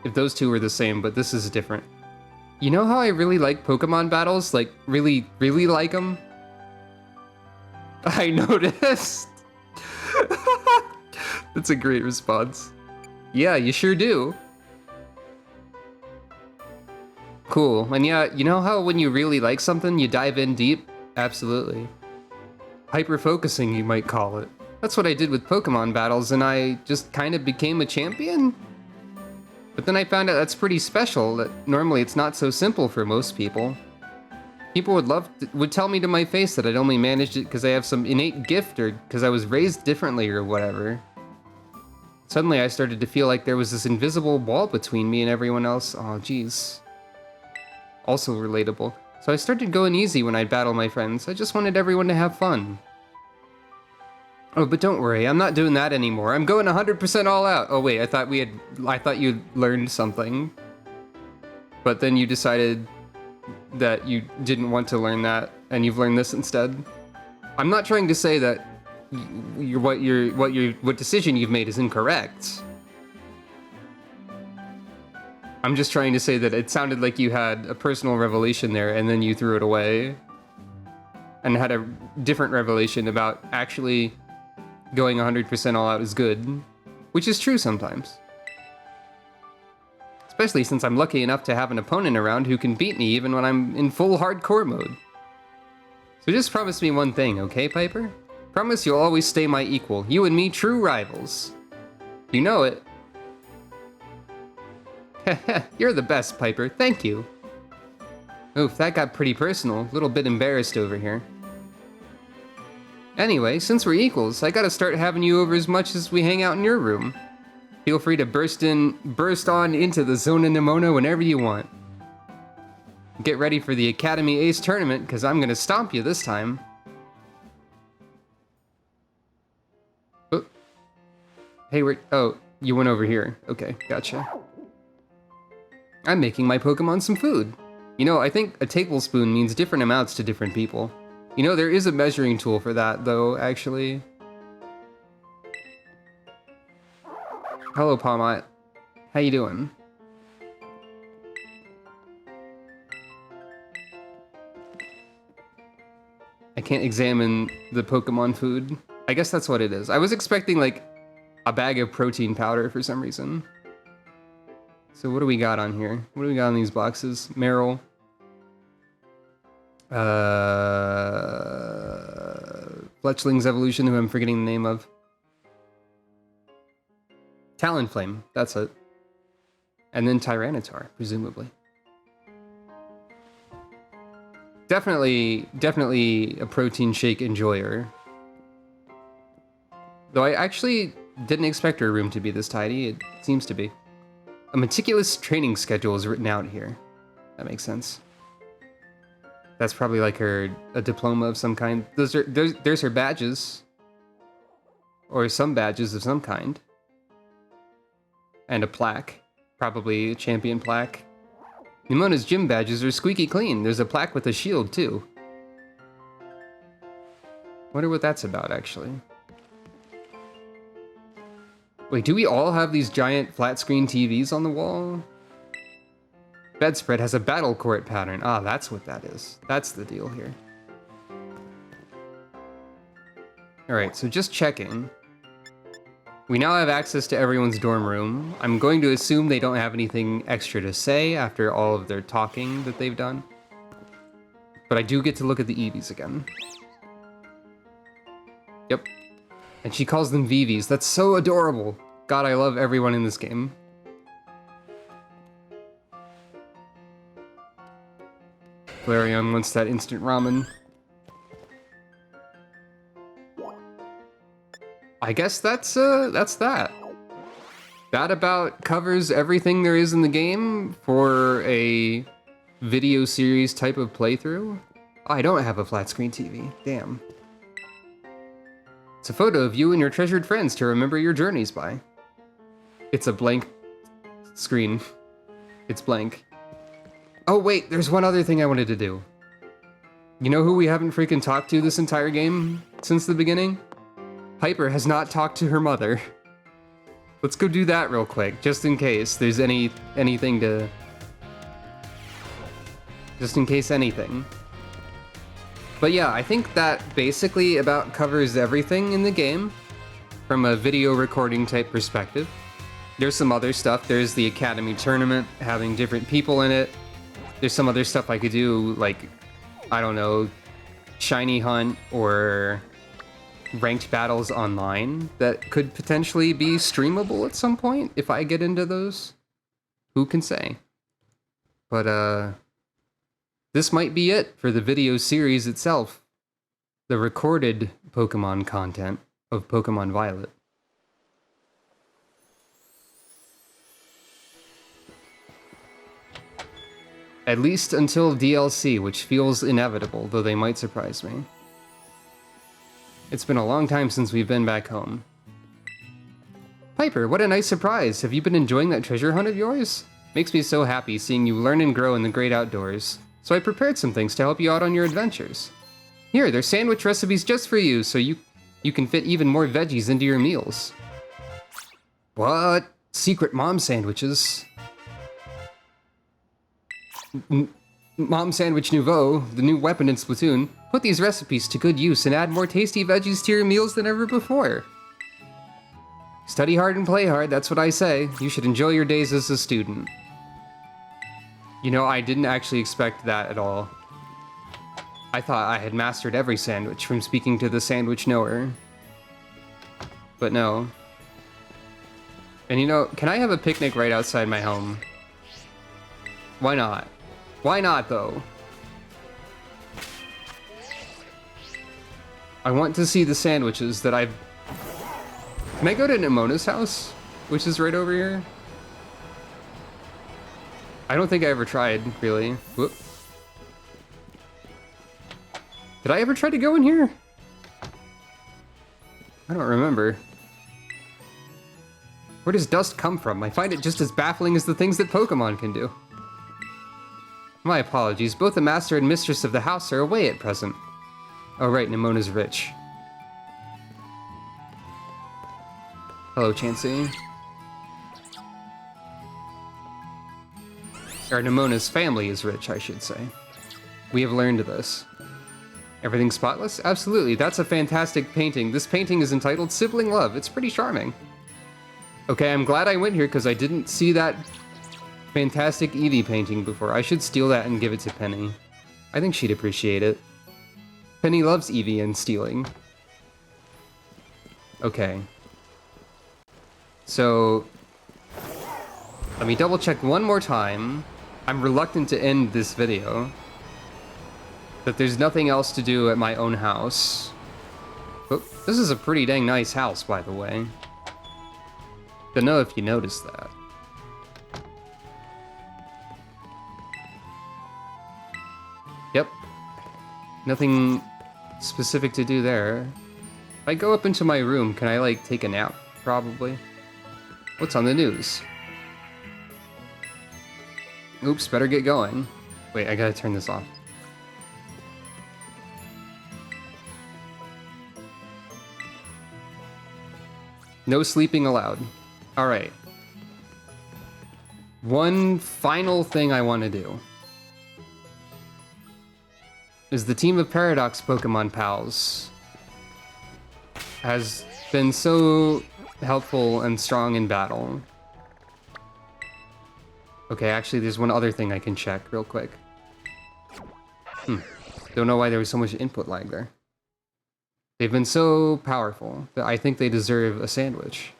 if those two were the same, but this is different. You know how I really like Pokemon battles? Like, really, really like them? I noticed! That's a great response. Yeah, you sure do. Cool. And yeah, you know how when you really like something, you dive in deep? Absolutely. Hyper-focusing, you might call it. That's what I did with Pokemon battles, and I just kind of became a champion? But then I found out that's pretty special, that normally it's not so simple for most people. People would tell me to my face that I'd only managed it because I have some innate gift or because I was raised differently or whatever. Suddenly I started to feel like there was this invisible wall between me and everyone else. Oh, jeez. Also relatable. So I started going easy when I'd battle my friends. I just wanted everyone to have fun. Oh, but don't worry, I'm not doing that anymore. I'm going 100% all out. Oh wait, I thought you learned something. But then you decided that you didn't want to learn that, and you've learned this instead. I'm not trying to say that what decision you've made is incorrect. I'm just trying to say that it sounded like you had a personal revelation there, and then you threw it away. And had a different revelation about actually going 100% all out is good. Which is true sometimes. Especially since I'm lucky enough to have an opponent around who can beat me even when I'm in full hardcore mode. So just promise me one thing, okay, Piper? Promise you'll always stay my equal. You and me, true rivals. You know it. Heh, you're the best, Piper. Thank you. Oof, that got pretty personal. A little bit embarrassed over here. Anyway, since we're equals, I gotta start having you over as much as we hang out in your room. Feel free to burst on into the Zona Nimona whenever you want. Get ready for the Academy Ace tournament, because I'm gonna stomp you this time. Oh. Hey, oh, you went over here. Okay, gotcha. I'm making my Pokemon some food. You know, I think a tablespoon means different amounts to different people. You know, there is a measuring tool for that, though, actually. Hello, Palmot. How you doing? I can't examine the Pokemon food. I guess that's what it is. I was expecting, like, a bag of protein powder for some reason. So what do we got on here? What do we got on these boxes? Meryl. Fletchling's Evolution, who I'm forgetting the name of. Talonflame, that's it. And then Tyranitar, presumably. Definitely a protein shake enjoyer. Though I actually didn't expect her room to be this tidy, it seems to be. A meticulous training schedule is written out here. That makes sense. That's probably like a diploma of some kind. There's her badges. Or some badges of some kind. And a plaque. Probably a champion plaque. Nimona's gym badges are squeaky clean. There's a plaque with a shield, too. Wonder what that's about, actually. Wait, do we all have these giant flat screen TVs on the wall? Bedspread has a battle court pattern. Ah, that's what that is. That's the deal here. Alright, so just checking. We now have access to everyone's dorm room. I'm going to assume they don't have anything extra to say after all of their talking that they've done. But I do get to look at the Eevees again. Yep. And she calls them VVs. That's so adorable. God, I love everyone in this game. Flareon wants that instant ramen. I guess that's that. That about covers everything there is in the game for a video series type of playthrough. Oh, I don't have a flat screen TV. Damn. It's a photo of you and your treasured friends to remember your journeys by. It's a blank screen. It's blank. Oh wait, there's one other thing I wanted to do. You know who we haven't freaking talked to this entire game since the beginning? Piper has not talked to her mother. Let's go do that real quick, just in case there's anything to... Just in case anything. But yeah, I think that basically about covers everything in the game from a video recording type perspective. There's some other stuff. There's the Academy tournament, having different people in it. There's some other stuff I could do, like, I don't know, shiny hunt or ranked battles online that could potentially be streamable at some point if I get into those. Who can say? But, this might be it for the video series itself. The recorded Pokemon content of Pokemon Violet. At least until DLC, which feels inevitable, though they might surprise me. It's been a long time since we've been back home. Piper, what a nice surprise! Have you been enjoying that treasure hunt of yours? Makes me so happy seeing you learn and grow in the great outdoors. So I prepared some things to help you out on your adventures. Here, they're sandwich recipes just for you, so you can fit even more veggies into your meals. What? Secret mom sandwiches? Mom Sandwich Nouveau, the new weapon in Splatoon, put these recipes to good use and add more tasty veggies to your meals than ever before. Study hard and play hard, that's what I say. You should enjoy your days as a student. You know, I didn't actually expect that at all. I thought I had mastered every sandwich from speaking to the sandwich knower. But no. And you know, can I have a picnic right outside my home? Why not? Why not, though? I want to see the sandwiches that I've... Can I go to Nemona's house? Which is right over here? I don't think I ever tried, really. Whoop. Did I ever try to go in here? I don't remember. Where does dust come from? I find it just as baffling as the things that Pokemon can do. My apologies, both the master and mistress of the house are away at present. Oh right, Nemona's rich. Hello, Chansey. Or Nemona's family is rich, I should say. We have learned this. Everything spotless? Absolutely, that's a fantastic painting. This painting is entitled Sibling Love. It's pretty charming. Okay, I'm glad I went here because I didn't see that fantastic Eevee painting before. I should steal that and give it to Penny. I think she'd appreciate it. Penny loves Eevee and stealing. Okay. So, let me double check one more time. I'm reluctant to end this video. That there's nothing else to do at my own house. Oh, this is a pretty dang nice house, by the way. Don't know if you noticed that. Yep. Nothing specific to do there. If I go up into my room, can I, like, take a nap? Probably. What's on the news? Oops, better get going. Wait, I gotta turn this off. No sleeping allowed. Alright. One final thing I want to do is the team of Paradox Pokemon pals has been so helpful and strong in battle. Okay, actually, there's one other thing I can check real quick. Don't know why there was so much input lag there. They've been so powerful that I think they deserve a sandwich.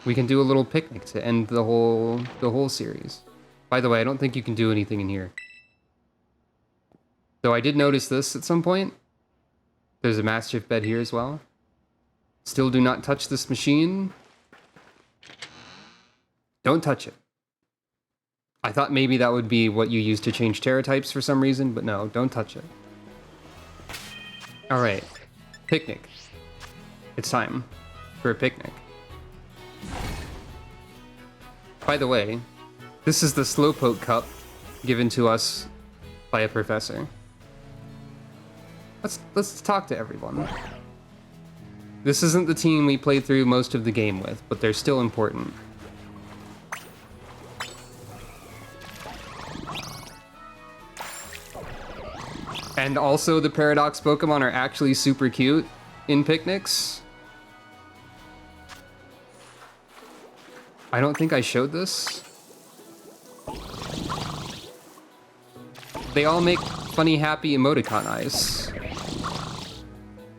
We can do a little picnic to end the whole series. By the way, I don't think you can do anything in here. Though I did notice this at some point. There's a Mastiff bed here as well. Still do not touch this machine. Don't touch it. I thought maybe that would be what you use to change Terra types for some reason, but no, don't touch it. Alright. Picnic. It's time for a picnic. By the way, this is the Slowpoke Cup given to us by a professor. Let's talk to everyone. This isn't the team we played through most of the game with, but they're still important. And also the Paradox Pokemon are actually super cute in picnics. I don't think I showed this. They all make funny, happy emoticon eyes.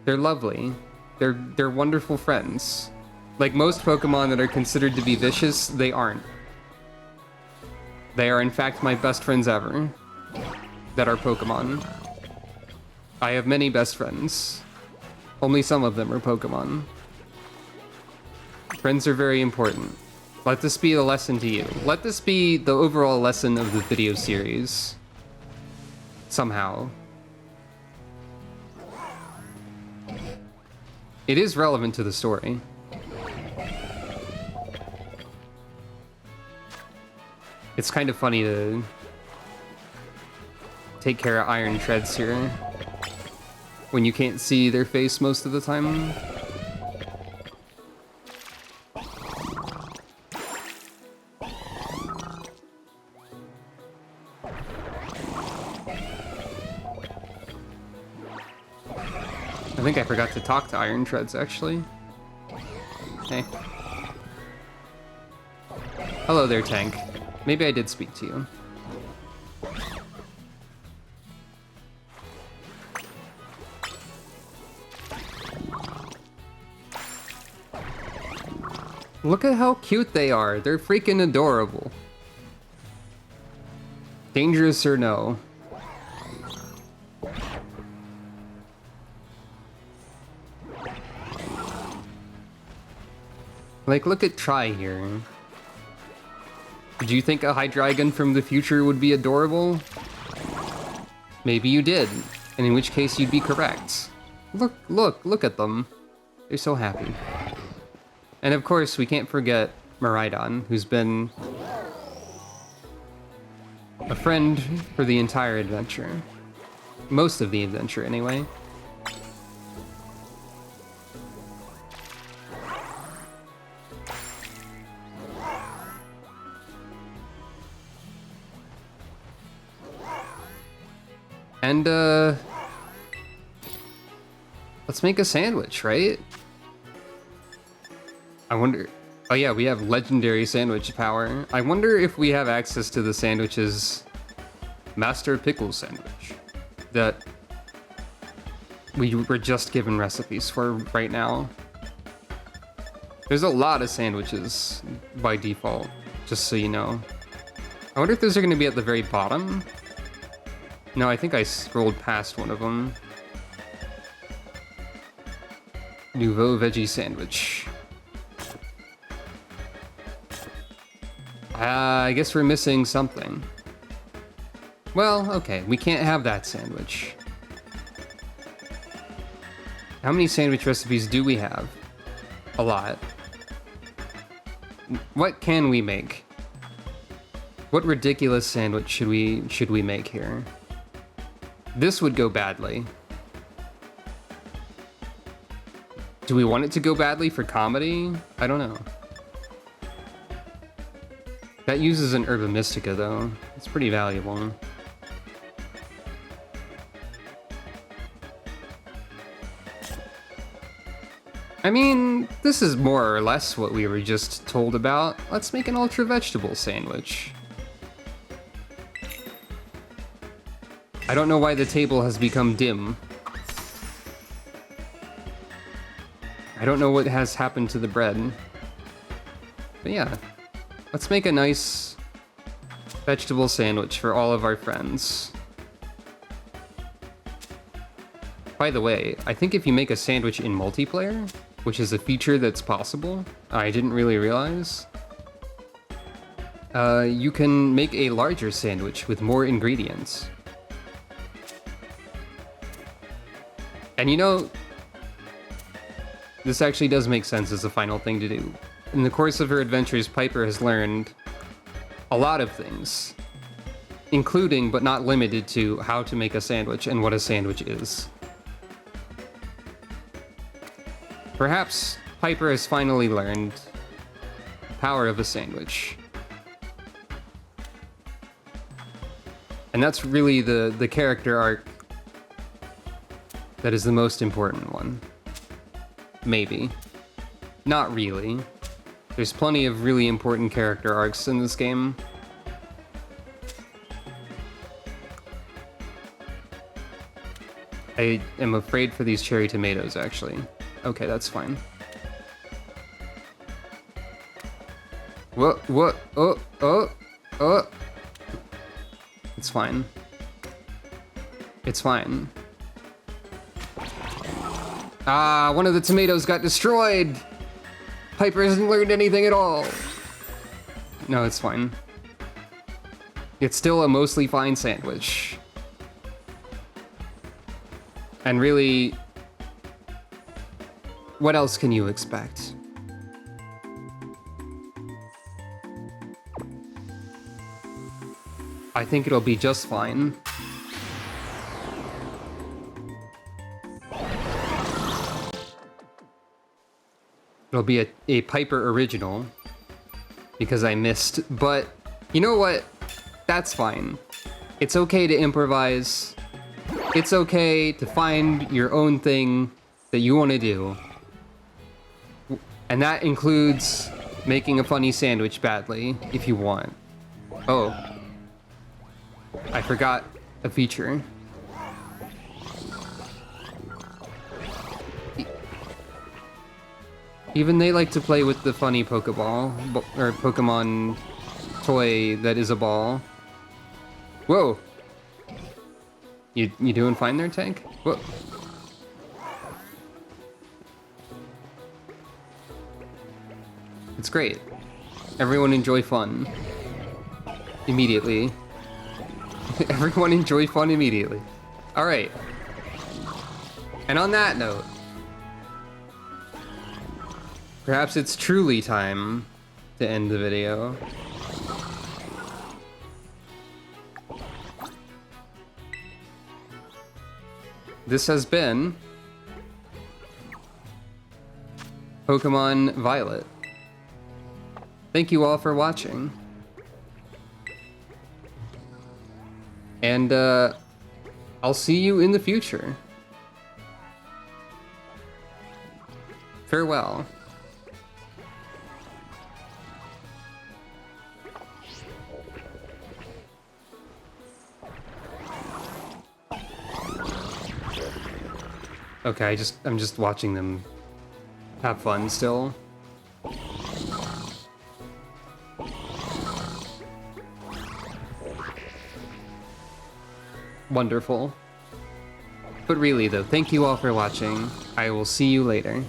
They're lovely. They're wonderful friends. Like most Pokemon that are considered to be vicious, they aren't. They are in fact my best friends ever. That are Pokemon. I have many best friends. Only some of them are Pokemon. Friends are very important. Let this be a lesson to you. Let this be the overall lesson of the video series. Somehow. It is relevant to the story. It's kind of funny to take care of Iron Treads here when you can't see their face most of the time. I think I forgot to talk to Iron Treads, actually. Hey. Hello there, Tank. Maybe I did speak to you. Look at how cute they are. They're freaking adorable. Dangerous or no? Like, look at Try here. Did you think a Hydreigon from the future would be adorable? Maybe you did, and in which case you'd be correct. Look at them. They're so happy. And of course, we can't forget Miraidon, who's been a friend for the entire adventure. Most of the adventure, anyway. And, let's make a sandwich, right? I wonder... Oh yeah, we have legendary sandwich power. I wonder if we have access to the sandwich's Master Pickle sandwich that we were just given recipes for right now. There's a lot of sandwiches by default, just so you know. I wonder if those are going to be at the very bottom? No, I think I scrolled past one of them. Nouveau veggie sandwich. I guess we're missing something. Well, okay, we can't have that sandwich. How many sandwich recipes do we have? A lot. What can we make? What ridiculous sandwich should we make here? This would go badly. Do we want it to go badly for comedy? I don't know. That uses an Herba Mystica, though. It's pretty valuable. I mean, this is more or less what we were just told about. Let's make an ultra vegetable sandwich. I don't know why the table has become dim. I don't know what has happened to the bread. But yeah, let's make a nice vegetable sandwich for all of our friends. By the way, I think if you make a sandwich in multiplayer, which is a feature that's possible, I didn't really realize, you can make a larger sandwich with more ingredients. And you know, this actually does make sense as a final thing to do. In the course of her adventures, Piper has learned a lot of things, including but not limited to how to make a sandwich and what a sandwich is. Perhaps Piper has finally learned the power of a sandwich. And that's really the character arc that is the most important one. Maybe. Not really. There's plenty of really important character arcs in this game. I am afraid for these cherry tomatoes, actually. Okay, that's fine. What? Oh. It's fine. It's fine. Ah, one of the tomatoes got destroyed! Piper hasn't learned anything at all. No, it's fine. It's still a mostly fine sandwich. And really, what else can you expect? I think it'll be just fine. It'll be a Piper original, because I missed, but you know what? That's fine. It's okay to improvise. It's okay to find your own thing that you want to do. And that includes making a funny sandwich badly, if you want. Oh. I forgot a feature. Even they like to play with the funny Pokeball, or Pokemon toy that is a ball. Whoa! You doing fine there, Tank? Whoa. It's great. Everyone enjoy fun. Immediately. Everyone enjoy fun immediately. Alright. And on that note, perhaps it's truly time to end the video. This has been Pokemon Violet. Thank you all for watching. And I'll see you in the future. Farewell. Okay, I'm just watching them have fun still. Wonderful. But really though, thank you all for watching. I will see you later.